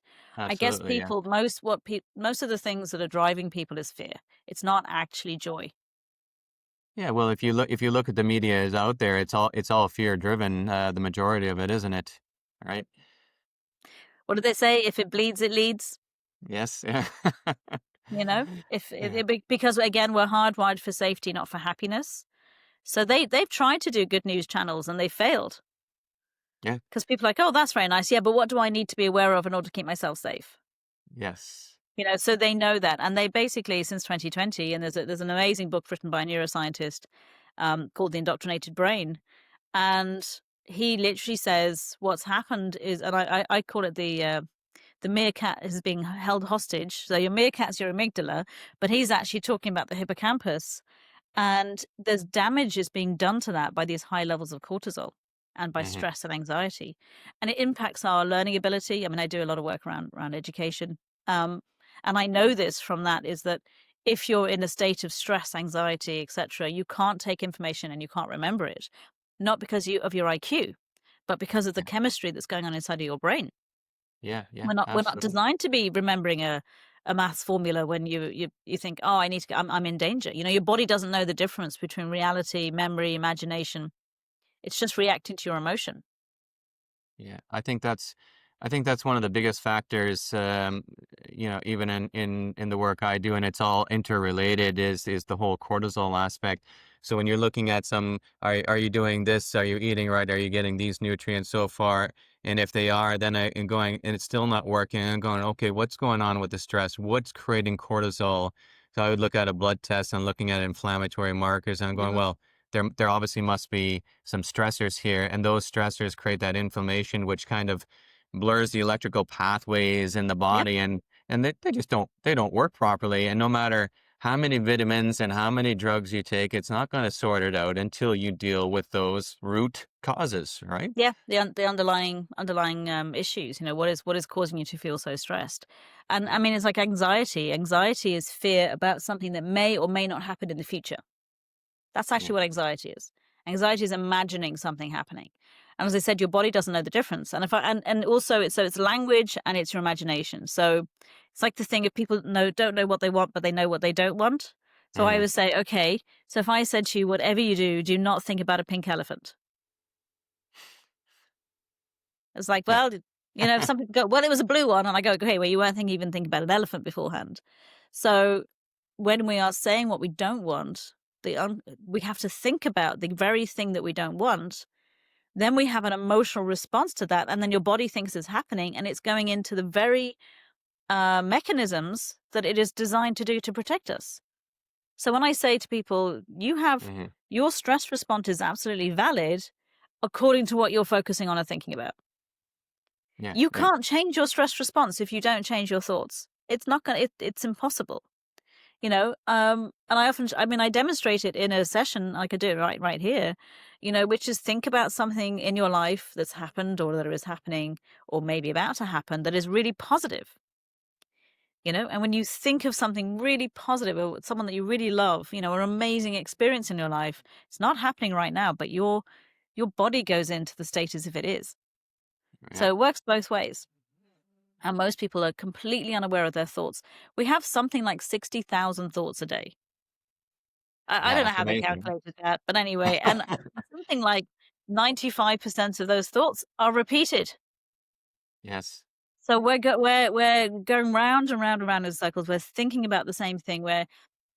I guess Absolutely. Yeah. people most of the things that are driving people is fear. It's not actually joy. Yeah. Well, if you look at the media is out there, it's all fear driven. The majority of it, isn't it? Right. What do they say? If it bleeds, it leads. Yes. Yeah. You know, if Yeah. because again, we're hardwired for safety, not for happiness. So they've tried to do good news channels and they failed Yeah. because people are like, oh, that's very nice. Yeah, but what do I need to be aware of in order to keep myself safe? Yes. So they know that, and they basically since 2020, and there's an amazing book written by a neuroscientist called The Indoctrinated Brain, and he literally says what's happened is, and I call it the meerkat is being held hostage. So your meerkat's your amygdala, but he's actually talking about the hippocampus. And there's damage is being done to that by these high levels of cortisol and by Hmm. stress and anxiety. And it impacts our learning ability. I mean, I do a lot of work around education. Um, and I know this from that is that if you're in a state of stress, anxiety, etc., you can't take information and you can't remember it, not because of your IQ, but because of the Yeah. chemistry that's going on inside of your brain. Yeah. Yeah. We're not Absolutely. designed to be remembering a maths formula when you think, "Oh, I need to I'm in danger." Your body doesn't know the difference between reality, memory, imagination. It's just reacting to your emotion. Yeah, I think that's one of the biggest factors. Even in the work I do, and it's all interrelated. Is the whole cortisol aspect. So when you're looking at are you doing this? Are you eating right? Are you getting these nutrients so far? And if they are, then and going and it's still not working. And I'm going, okay, what's going on with the stress? What's creating cortisol? So I would look at a blood test and looking at inflammatory markers, and I'm going, Mhm. well, there obviously must be some stressors here, and those stressors create that inflammation, which kind of blurs the electrical pathways in the Yep. body, and they just don't work properly. And no matter how many vitamins and how many drugs you take, it's not going to sort it out until you deal with those root causes, right? Yeah, the underlying issues. What is causing you to feel so stressed? And I Yeah. mean, it's like anxiety. Anxiety is fear about something that may or may not happen in the future. That's actually Yeah. what anxiety is. Anxiety is imagining something happening. And as I said, your body doesn't know the difference. And if I and also it's language and it's your imagination. So it's like the thing if people don't know what they want, but they know what they don't want. So I Hmm. would say, okay, so if I said to you, whatever you do, do not think about a pink elephant. It's like, Yeah. well, if some people go, well, it was a blue one, and I go, okay, well, you weren't even thinking about an elephant beforehand. So when we are saying what we don't want, we have to think about the very thing that we don't want. Then we have an emotional response to that, and then your body thinks it's happening, and it's going into the very mechanisms that it is designed to do to protect us. So when I say to people, Hmm. your stress response is absolutely valid according to what you're focusing on and thinking about. Yeah. You Yeah. can't change your stress response if you don't change your thoughts. It's not gonna it's impossible, and I demonstrate it in a session. I could do it right here, which is think about something in your life that's happened or that is happening or maybe about to happen that is really positive, and when you think of something really positive or someone that you really love, an amazing experience in your life, it's not happening right now, but your body goes into the state as if it is. So Yeah. it works both ways. And most people are completely unaware of their thoughts. We have something like 60,000 thoughts a day. I Yeah. don't know That's how they amazing. calculated that, but anyway, and something like 95% of those thoughts are repeated. Yes. So we're going round and round and round in circles. We're thinking about the same thing. Where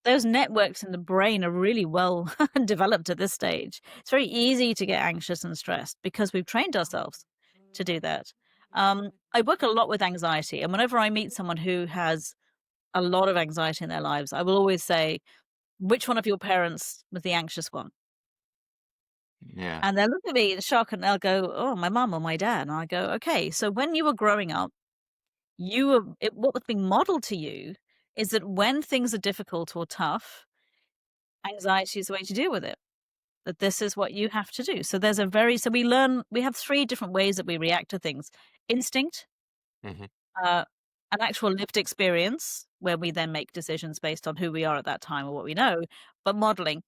those networks in the brain are really well developed at this stage. It's very easy to get anxious and stressed because we've trained ourselves to do that. I work a lot with anxiety, and whenever I meet someone who has a lot of anxiety in their lives, I will always say, "Which one of your parents was the anxious one?" Yeah. And they'll look at me in shock and they'll go, "Oh, my mum or my dad." And I go, "Okay, so when you were growing up, what was being modeled to you is that when things are difficult or tough, anxiety is the way to deal with it." that this is what you have to do. So there's a very so we learn we have 3 different ways that we react to things. Instinct, Hmm. uh, an actual lived experience where we then make decisions based on who we are at that time or what we know, but modeling.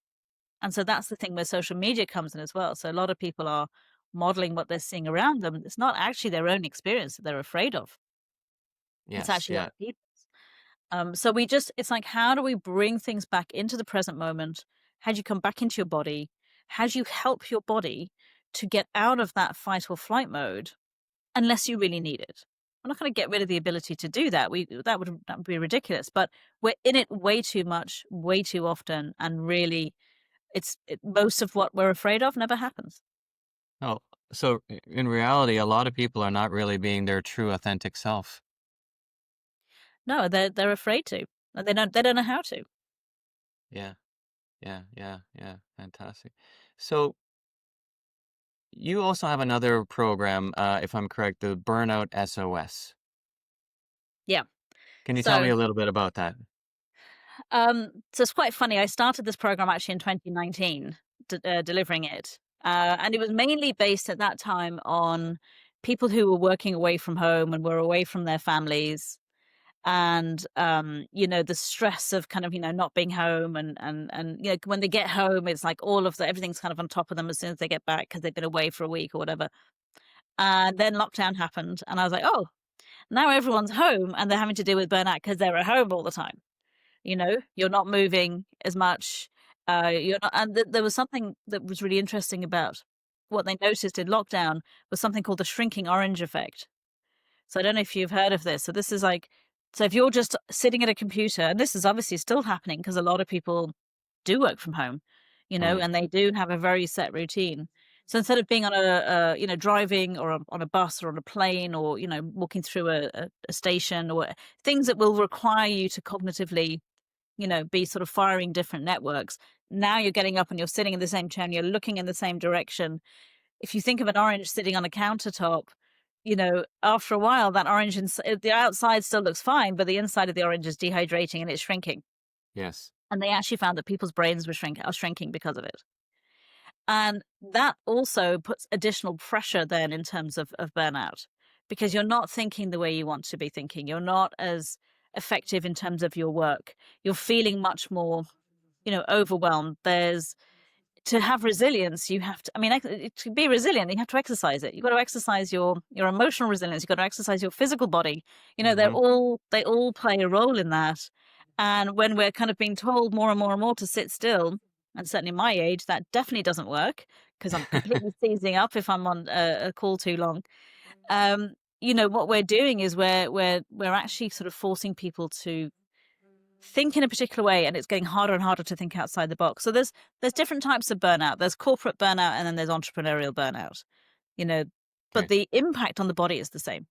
And so that's the thing where social media comes in as well. So a lot of people are modeling what they're seeing around them. It's not actually their own experience that they're afraid of. It's Yes. actually Yeah. other people's. So we just it's like, how do we bring things back into the present moment? How do you come back into your body? How do you help your body to get out of that fight or flight mode unless you really need it? I'm not going to get rid of the ability to do that. That would be ridiculous. But we're in it way too much, way too often, and really, most of what we're afraid of never happens. Oh, so in reality, a lot of people are not really being their true authentic self. No, they're afraid to, and they don't know how to. Yeah. Yeah. Yeah. Yeah. Fantastic. So you also have another program, if I'm correct, the Burnout SOS. Yeah. Can you tell me So a little bit about that? so it's quite funny. I started this program actually in 2019, delivering it, and it was mainly based at that time on people who were working away from home and were away from their families, and the stress of kind of not being home, and when they get home, it's like everything's kind of on top of them as soon as they get back because they've been away for a week or whatever. And then lockdown happened, and I was like, oh, now everyone's home and they're having to deal with burnout because they're at home all the time. You're not moving as much. You're not, and there was something that was really interesting about what they noticed in lockdown was something called the shrinking orange effect. So I don't know if you've heard of this. So this is like, so if you're just sitting at a computer, and this is obviously still happening because a lot of people do work from home, Right. and they do have a very set routine. So instead of being on driving or on a bus or on a plane or, walking through a station or things that will require you to cognitively be sort of firing different networks. Now you're getting up and you're sitting in the same chair and you're looking in the same direction. If you think of an orange sitting on a countertop, after a while, that the outside still looks fine, but the inside of the orange is dehydrating and it's shrinking. Yes. And they actually found that people's brains are shrinking because of it. And that also puts additional pressure then in terms of burnout because you're not thinking the way you want to be thinking. You're not as effective in terms of your work. You're feeling much more overwhelmed. There's To have resilience, you have to. I mean, to be resilient, you have to exercise it. You've got to exercise your emotional resilience. You've got to exercise your physical body. Hmm. They all play a role in that. And when we're kind of being told more and more and more to sit still, and certainly my age, that definitely doesn't work because I'm completely seizing up if I'm on a call too long. Um, what we're doing is we're actually sort of forcing people to think in a particular way, and it's getting harder and harder to think outside the box. So there's different types of burnout. There's corporate burnout and then there's entrepreneurial burnout, you know, but Okay. the impact on the body is the same.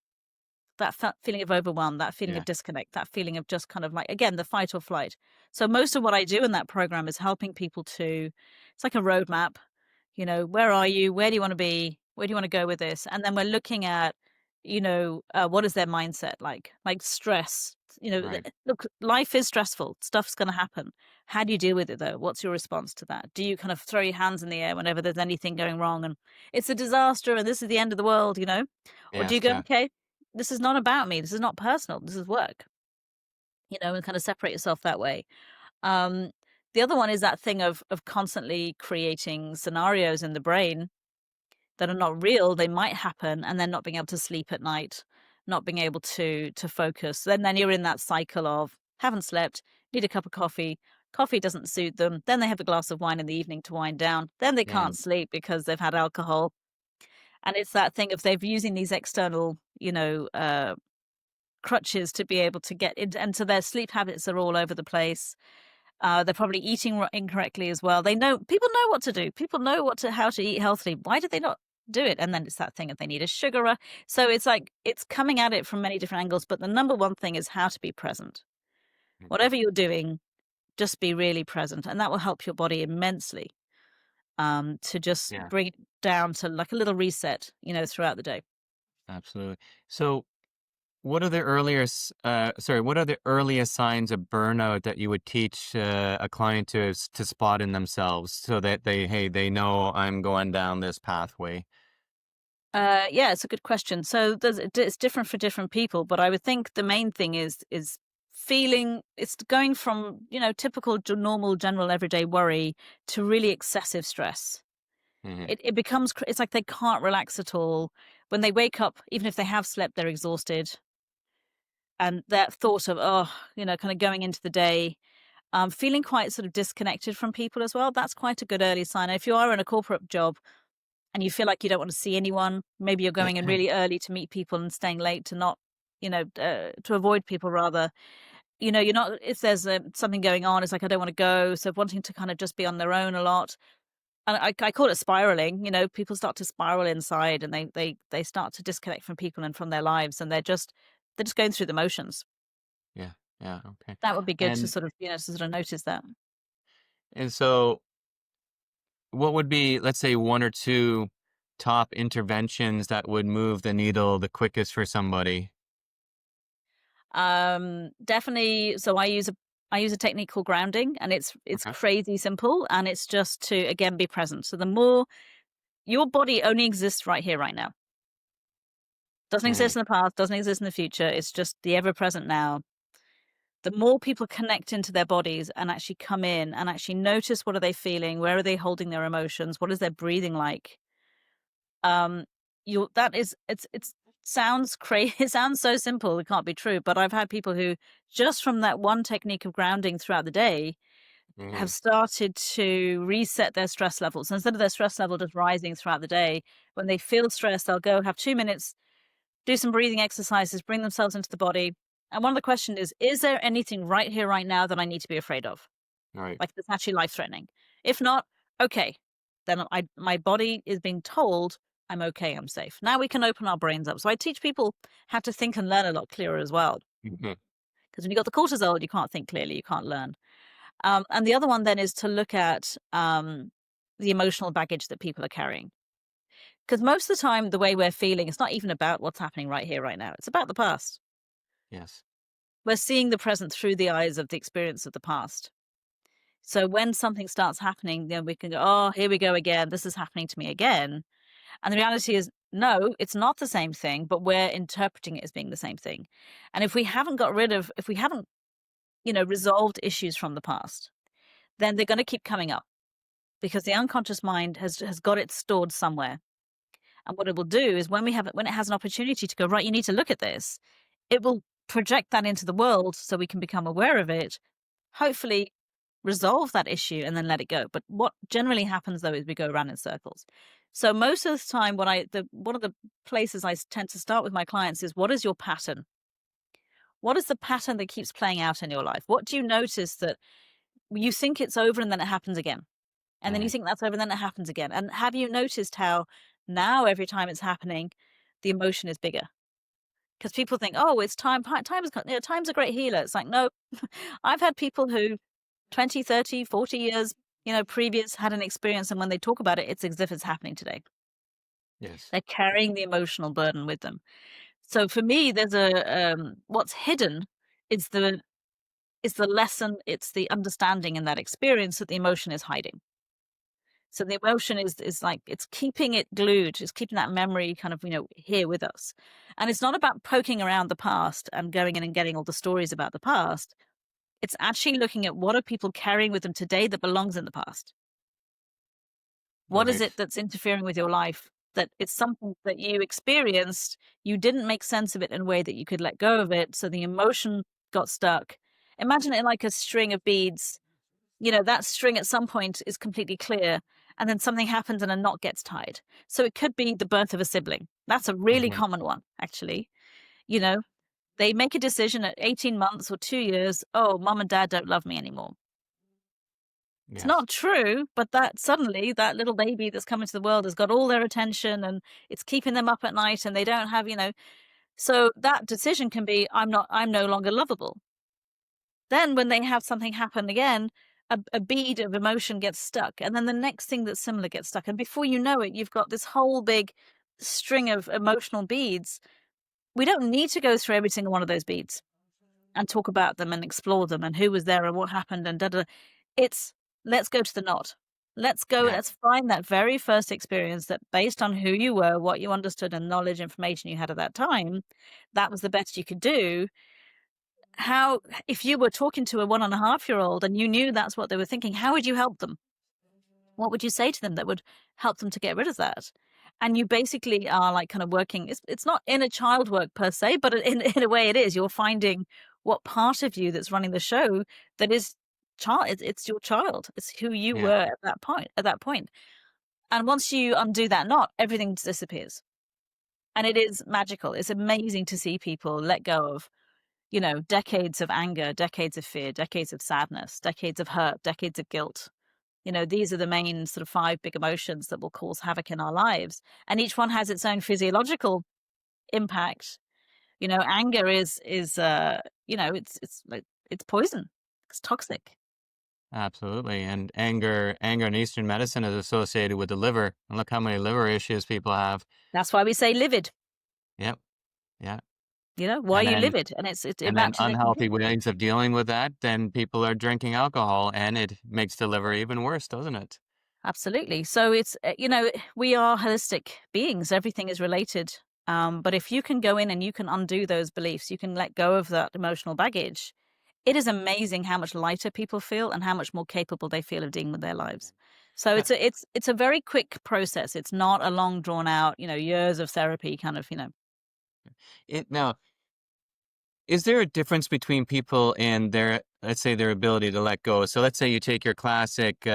That feeling of overwhelm, that feeling of Yeah. disconnect, that feeling of just kind of like, again, the fight or flight. So most of what I do in that program is helping people to, it's like a roadmap, where are you? Where do you want to be? Where do you want to go with this? And then we're looking at, what is their mindset like stress. Right. Look, life is stressful. Stuff's going to happen. How do you deal with it though? What's your response to that? Do you kind of throw your hands in the air whenever there's anything going wrong and it's a disaster and this is the end of the world, or do you Yes. go, Yeah. okay, this is not about me. This is not personal. This is work, and kind of separate yourself that way. Um, the other one is that thing of constantly creating scenarios in the brain that are not real. They might happen, and then not being able to sleep at night, not being able to focus. Then you're in that cycle of haven't slept, need a cup of coffee. Coffee doesn't suit them. Then they have a glass of wine in the evening to wind down. Then they Yeah. can't sleep because they've had alcohol. And it's that thing of they've using these external, crutches to be able to get into, and so their sleep habits are all over the place. They're probably eating incorrectly as well. People know what to do. People know how to eat healthily. Why do they not do it? And then it's that thing if they need a sugar. So it's like it's coming at it from many different angles. But the number one thing is how to be present. Mhm. Whatever you're doing, just be really present, and that will help your body immensely. To just Yeah. bring it down to like a little reset, throughout the day. Absolutely. So what are the earliest signs of burnout that you would teach a client to spot in themselves so that they know I'm going down this pathway? Yeah, it's a good question. So it's different for different people, but I would think the main thing is feeling it's going from typical normal general everyday worry to really excessive stress. Hmm. It becomes it's like they can't relax at all. When they wake up, even if they have slept, they're exhausted, and that thought of kind of going into the day, feeling quite sort of disconnected from people as well. That's quite a good early sign. If you are in a corporate job and you feel like you don't want to see anyone, maybe you're going in really early to meet people and staying late to not, to avoid people rather. You're not, if there's something going on, it's like, I don't want to go. So wanting to kind of just be on their own a lot. And I call it spiraling. People start to spiral inside and they start to disconnect from people and from their lives. And they're just going through the motions. Yeah, yeah, okay. That would be good to And sort of, to sort of notice that. so what would be, let's say, one or two top interventions that would move the needle the quickest for somebody? Definitely. So I use a technique called grounding, and it's Okay. crazy simple, and it's just to again be present. So the more your body only exists right here, right now. Doesn't Hmm. exist in the past, doesn't exist in the future. It's just the ever present now. The more people connect into their bodies and actually come in and actually notice what are they feeling, where are they holding their emotions, what is their breathing like, um you that is it's sounds crazy. It sounds so simple, it can't be true, but I've had people who just from that one technique of grounding throughout the day have Hmm. started to reset their stress levels. So instead of their stress level just rising throughout the day, when they feel stressed, they'll go have 2 minutes, do some breathing exercises, bring themselves into the body. And one of the questions is there anything right here, right now that I need to be afraid of? All right. Like that's actually life threatening. If not, okay, then my body is being told I'm okay, I'm safe. Now we can open our brains up. So I teach people how to think and learn a lot clearer as well. Hmm. Because when you got the cortisol, you can't think clearly, you can't learn. And the other one then is to look at the emotional baggage that people are carrying. Because most of the time, the way we're feeling, it's not even about what's happening right here, right now. It's about the past. Yes. We're seeing the present through the eyes of the experience of the past. So when something starts happening, then we can go, oh, here we go again. This is happening to me again. And the reality is, no, it's not the same thing, but we're interpreting it as being the same thing. And if we haven't, resolved issues from the past, then they're going to keep coming up because the unconscious mind has got it stored somewhere. And what it will do is when it has an opportunity to go, right, you need to look at this, it will project that into the world so we can become aware of it, hopefully resolve that issue and then let it go. But what generally happens though is we go around in circles. So most of the time one of the places tend to start with my clients is what is your pattern? What is the pattern that keeps playing out in your life? What do you notice that you think it's over and then it happens again? And then you Hmm. think that's over and then it happens again. And have you noticed how now every time it's happening, the emotion is bigger? Because people think, oh, it's time. Time's a great healer. It's like, no, I've had people who 20, 30, 40 years, previous had an experience. And when they talk about it, it's as if it's happening today. Yes. They're carrying the emotional burden with them. So for me, what's hidden is the lesson, it's the understanding in that experience that the emotion is hiding. So the emotion is like it's keeping it glued, it's keeping that memory kind of, here with us. And it's not about poking around the past and going in and getting all the stories about the past. It's actually looking at what are people carrying with them today that belongs in the past. What is Right. it that's interfering with your life? That it's something that you experienced, you didn't make sense of it in a way that you could let go of it. So the emotion got stuck. Imagine it like a string of beads. That string at some point is completely clear, and then something happens and a knot gets tied. So it could be the birth of a sibling. That's a really Hmm. common one, actually. You know, they make a decision at 18 months or 2 years, oh, mom and dad don't love me anymore. It's Yes. not true, but that suddenly that little baby that's come into the world has got all their attention and it's keeping them up at night and they don't have, so that decision can be, I'm no longer lovable. Then when they have something happen again, a bead of emotion gets stuck, and then the next thing that's similar gets stuck, and before you know it, you've got this whole big string of emotional beads we don't need to go through every single one of those beats and talk about them and explore them and who was there and what happened and da da. It's let's go to the knot. Let's go, Yeah. let's find that very first experience that based on who you were, what you understood and knowledge, information you had at that time, that was the best you could do. How if you were talking to a 1.5-year-old and you knew that's what they were thinking, how would you help them? What would you say to them that would help them to get rid of that? And you basically are like kind of working it's not inner child work per se, but in a way it is. You're finding what part of you that's running the show that is child it's your child. It's who you Yeah. were at that point. And once you undo that knot, everything disappears. And it is magical. It's amazing to see people let go of, decades of anger, decades of fear, decades of sadness, decades of hurt, decades of guilt. These are the main sort of 5 big emotions that will cause havoc in our lives, and each one has its own physiological impact. Anger it's like it's poison. It's toxic. Absolutely. And anger in Eastern medicine is associated with the liver. And look how many liver issues people have. That's why we say livid. Yep. Yeah. Why are And you then livid? And it and then matches unhealthy ways of dealing with that, then people are drinking alcohol and it makes the liver even worse, doesn't it? Absolutely. So it's we are holistic beings. Everything is related. But if you can go in and you can undo those beliefs, you can let go of that emotional baggage. It is amazing how much lighter people feel and how much more capable they feel of dealing with their lives. So Yeah. it's a very quick process. It's not a long drawn out, years of therapy kind of. Now, is there a difference between people and their, let's say, their ability to let go? So let's say you take your classic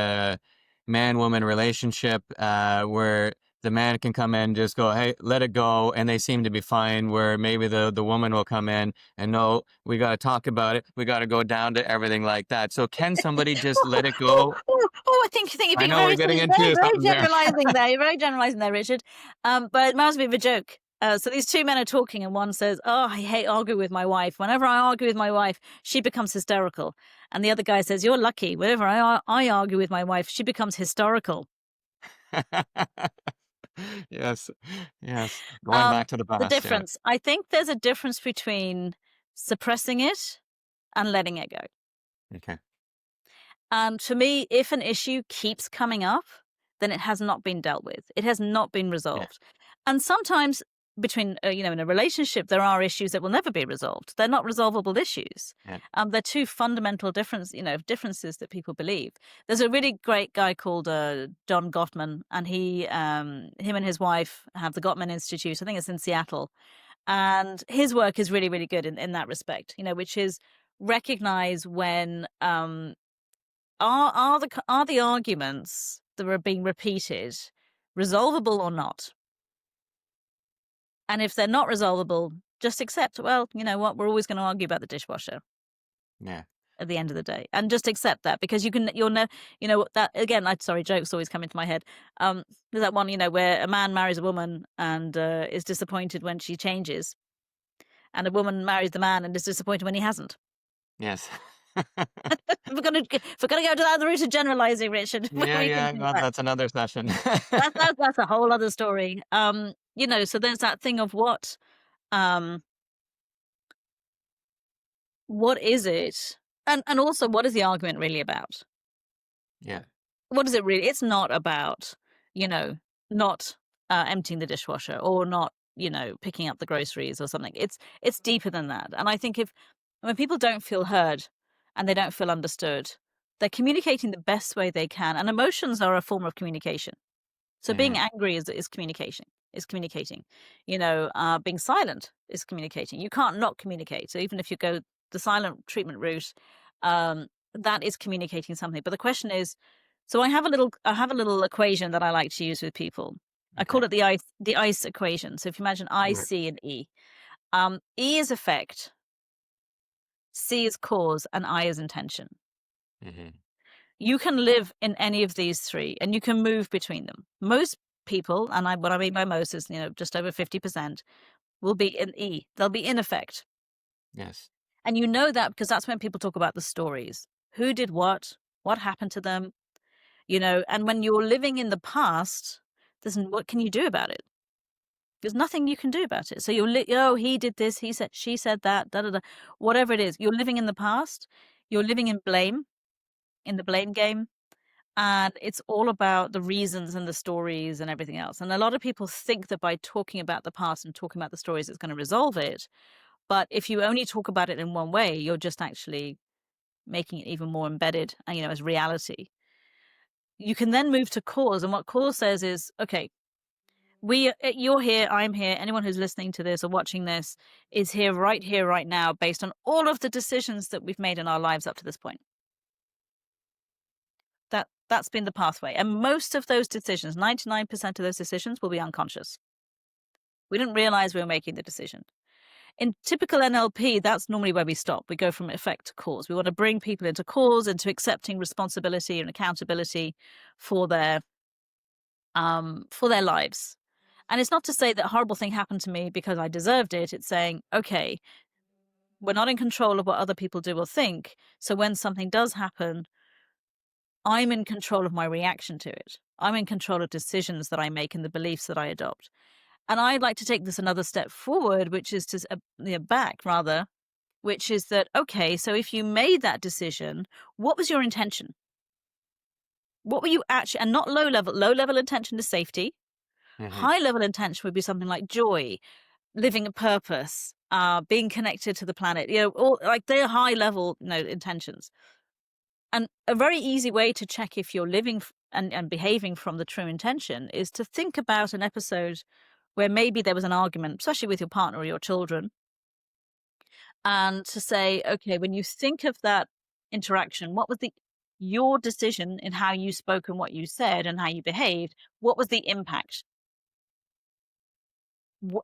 man-woman relationship where the man can come in and just go, hey, let it go, and they seem to be fine, where maybe the woman will come in and no, we got to talk about it. We got to go down to everything like that. So can somebody just let it go? I think you're I being know we're very, getting very, into very something there. generalizing there. You're very generalizing there, Richard. But it reminds me of a joke. So these two men are talking, and one says, "Oh, I hate arguing with my wife. Whenever I argue with my wife, she becomes hysterical." And the other guy says, "You're lucky. Whenever I argue with my wife, she becomes historical." Yes. Yes. Going back to the The past. Yeah. difference, I think, there's a difference between suppressing it and letting it go. Okay. And to me, if an issue keeps coming up, then it has not been dealt with. It has not been Yeah. resolved. And sometimes between, in a relationship, there are issues that will never be resolved. They're not resolvable issues. Yeah. They're two fundamental differences that people believe. There's a really great guy called John Gottman, and him and his wife have the Gottman Institute. I think it's in Seattle, and his work is really, really good in that respect. Which is recognize when are the arguments that are being repeated resolvable or not? And if they're not resolvable, just accept, well, you know what, we're always going to argue about the dishwasher Yeah. at the end of the day. And just accept that because that again, sorry, jokes always come into my head. There's that one, where a man marries a woman and is disappointed when she changes, and a woman marries the man and is disappointed when he hasn't. Yes. If we're gonna go down the route of generalizing, Richard, what are Yeah, we yeah. thinking Well, about? that's another session. That's a whole other story. So there's that thing of um, what is it? And also what is the argument really about? Yeah. What is it really? It's not about, you know, not emptying the dishwasher or not, picking up the groceries or something. It's deeper than that. And I think when people don't feel heard and they don't feel understood, they're communicating the best way they can. And emotions are a form of communication. So being Mhm. angry is communication. Is communicating. Being silent is communicating. You can't not communicate. So even if you go the silent treatment route, that is communicating something. But the question is, so I have a little equation that I like to use with people. I Okay. call it the ice equation. So if you imagine I, Right. C, and E. E is effect, C is cause, and I is intention. Mhm. You can live in any of these three and you can move between them. Most people, and what I mean by most is, just over 50%, will be in E. They'll be in effect. Yes. And that because that's when people talk about the stories. Who did what happened to them, and when you're living in the past, what can you do about it? There's nothing you can do about it. So oh, he did this, he said, she said that, da da da, whatever it is. You're living in the past. You're living in blame, in the blame game, and it's all about the reasons and the stories and everything else. And a lot of people think that by talking about the past and talking about the stories, it's going to resolve it. But if you only talk about it in one way, you're just actually making it even more embedded, as reality. You can then move to cause, and what cause says is, okay, you're here, I'm here, anyone who's listening to this or watching this is here, right now, based on all of the decisions that we've made in our lives up to this point. That's been the pathway, and most of those decisions, 99% of those decisions will be unconscious. We didn't realize we were making the decision. In typical NLP, that's normally where we stop. We go from effect to cause. We want to bring people into cause, into accepting responsibility and accountability for their lives. And it's not to say that a horrible thing happened to me because I deserved it. It's saying, okay, we're not in control of what other people do or think. So when something does happen, I'm in control of my reaction to it. I'm in control of decisions that I make and the beliefs that I adopt. And I'd like to take this another step forward, which is to back rather, which is that, okay, so if you made that decision, what was your intention? What were you actually, and not low level intention is safety. Hmm. High level intention would be something like joy, living a purpose, being connected to the planet, all like they're high level, intentions. And a very easy way to check if you're living and behaving from the true intention is to think about an episode where maybe there was an argument, especially with your partner or your children, and to say, okay, when you think of that interaction, what was your decision in how you spoke and what you said and how you behaved? What was the impact?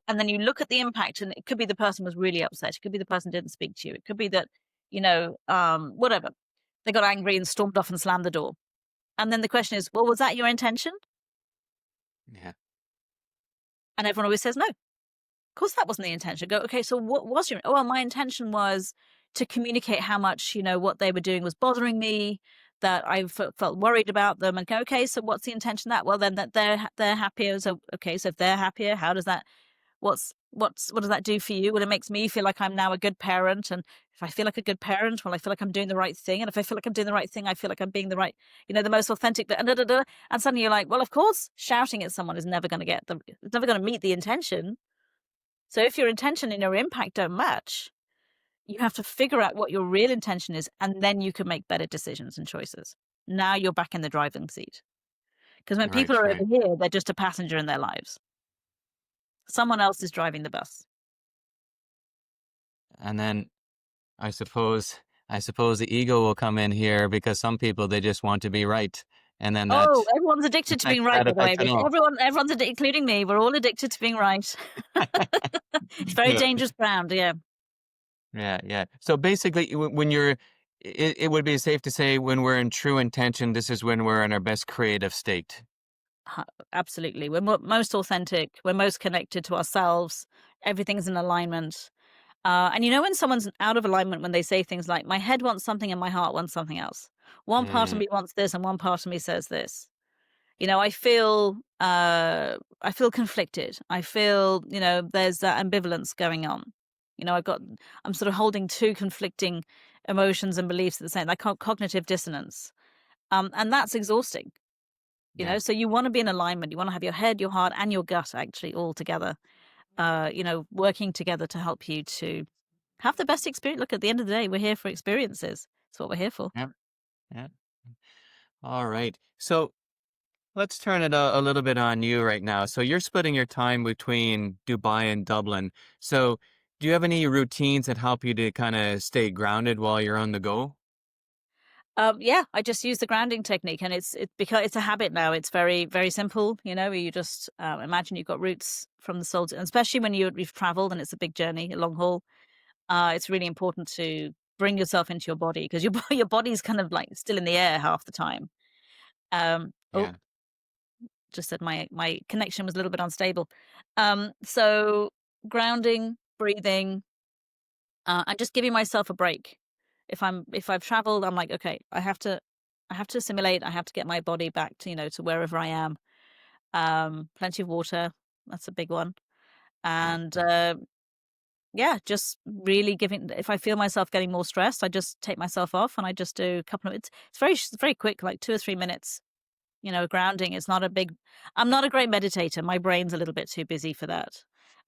And then you look at the impact, and it could be the person was really upset. It could be the person didn't speak to you. It could be that, whatever. They got angry and stormed off and slammed the door. And then the question is, well, was that your intention? Yeah. And everyone always says, no, of course that wasn't the intention. Go, okay, so what was your, oh, well, my intention was to communicate how much, what they were doing was bothering me, that I felt worried about them, and go, okay, so what's the intention of that? Well, then that they're happier. So, okay, so if they're happier, how does that, what does that do for you? Well, it makes me feel like I'm now a good parent. And if I feel like a good parent, well, I feel like I'm doing the right thing. And if I feel like I'm doing the right thing, I feel like I'm being the right, the most authentic. And, and suddenly you're like, well, of course, shouting at someone is never going to it's never going to meet the intention. So if your intention and your impact don't match, you have to figure out what your real intention is, and then you can make better decisions and choices. Now you're back in the driving seat. Because when Right, people are over right. here, they're just a passenger in their lives. Someone else is driving the bus. And then I suppose the ego will come in here because some people they just want to be right, and then Oh, that everyone's addicted to being right, that by the way. affects it all. Everyone's including me. We're all addicted to being right. It's very Yeah, dangerous ground. Yeah, yeah, yeah. So basically, when it would be safe to say when we're in true intention, this is when we're in our best creative state. hu- absolutely. We're most authentic. We're most connected to ourselves. Everything's in alignment. And when someone's out of alignment when they say things like, "My head wants something and my heart wants something else. One part of Mm, me wants this and one part of me says this." I feel conflicted. I feel, there's that ambivalence going on. I'm sort of holding two conflicting emotions and beliefs at the same, like cognitive dissonance. And that's exhausting. yeah, So you want to be in alignment. You want to have your head, your heart, and your gut actually all together, working together to help you to have the best experience. Look, at the end of the day, we're here for experiences. That's what we're here for. yeah, yeah. All right. So let's turn it a little bit on you right now. So you're splitting your time between Dubai and Dublin. So do you have any routines that help you to kind of stay grounded while you're on the go? Yeah, I just use the grounding technique, and it's because it's a habit now. It's very, very simple. You just imagine you've got roots from the soul, and especially when you've traveled and it's a big journey, a long haul. It's really important to bring yourself into your body, because your body's kind of like still in the air half the time. Oh, Yeah, just said my connection was a little bit unstable. So grounding, breathing, and just giving myself a break. If I've traveled, I'm like, okay, I have to assimilate. I have to get my body back to to wherever I am. Plenty of water, that's a big one. And Yeah. yeah, just really giving. If I feel myself getting more stressed, I just take myself off and I just do a couple of. It's very quick, like 2 or 3 minutes. Grounding is not a big. I'm not a great meditator. My brain's a little bit too busy for that.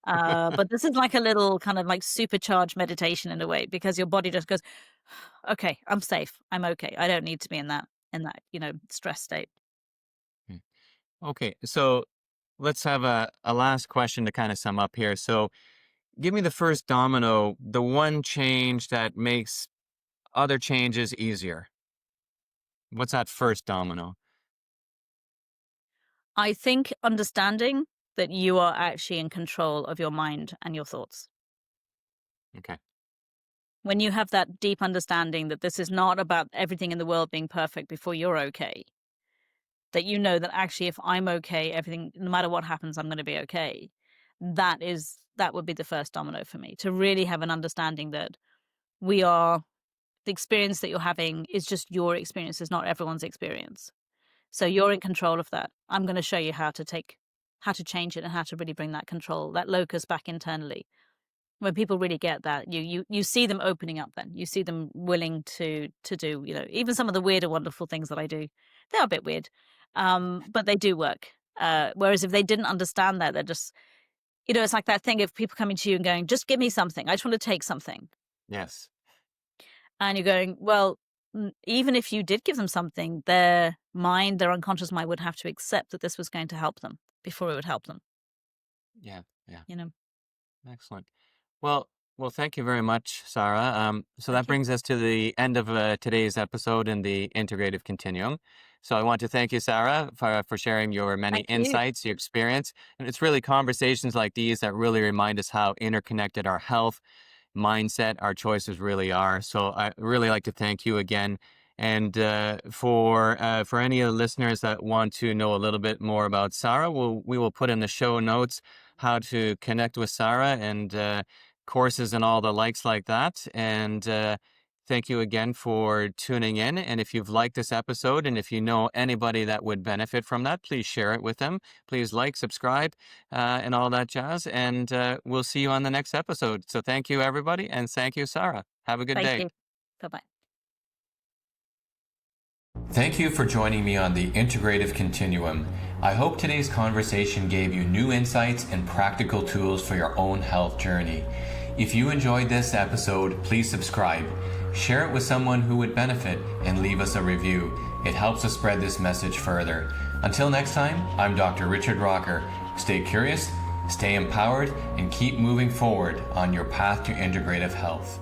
But this is like a little kind of like supercharged meditation in a way because your body just goes, okay, I'm safe. I'm okay. I don't need to be in that stress state. Mm. Okay, so let's have a last question to kind of sum up here. So give me the first domino, the one change that makes other changes easier. What's that first domino? I think understanding that you are actually in control of your mind and your thoughts. Okay. When you have that deep understanding that this is not about everything in the world being perfect before you're okay, that you know that actually if I'm okay, everything, no matter what happens, I'm going to be okay. That would be the first domino for me to really have an understanding that we are the experience that you're having is just your experience, is not everyone's experience. So you're in control of that. I'm going to show you how to change it and how to really bring that control, that locus back internally. When people really get that, you see them opening up then. You see them willing to do, even some of the weird and wonderful things that I do. They're a bit weird, but they do work. Whereas if they didn't understand that, they're just, it's like that thing of people coming to you and going, "Just give me something. I just want to take something." Yes. And you're going, "Well, even if you did give them something, their mind, their unconscious mind would have to accept that this was going to help them before it would help them." Yeah. Yeah. You know. Excellent. Well, well, thank you very much, Sarah. So that Thank you. brings us to the end of today's episode in the integrative continuum. So I want to thank you, Sarah, for sharing your many Thank you. insights, your experience. And it's really conversations like these that really remind us how interconnected our health, mindset, our choices really are. So I really like to thank you again. And for any of the listeners that want to know a little bit more about Sarah, we will put in the show notes how to connect with Sarah and courses and all the likes like that. And thank you again for tuning in. And if you've liked this episode and if you know anybody that would benefit from that, please share it with them. Please like, subscribe, and all that jazz. And we'll see you on the next episode. So thank you, everybody. And thank you, Sarah. Have a good Thank day. you. Bye bye. Thank you for joining me on the Integrative Continuum. I hope today's conversation gave you new insights and practical tools for your own health journey. If you enjoyed this episode, please subscribe, share it with someone who would benefit, and leave us a review. It helps us spread this message further. Until next time, I'm Dr. Richard Rocker. Stay curious, stay empowered, and keep moving forward on your path to integrative health.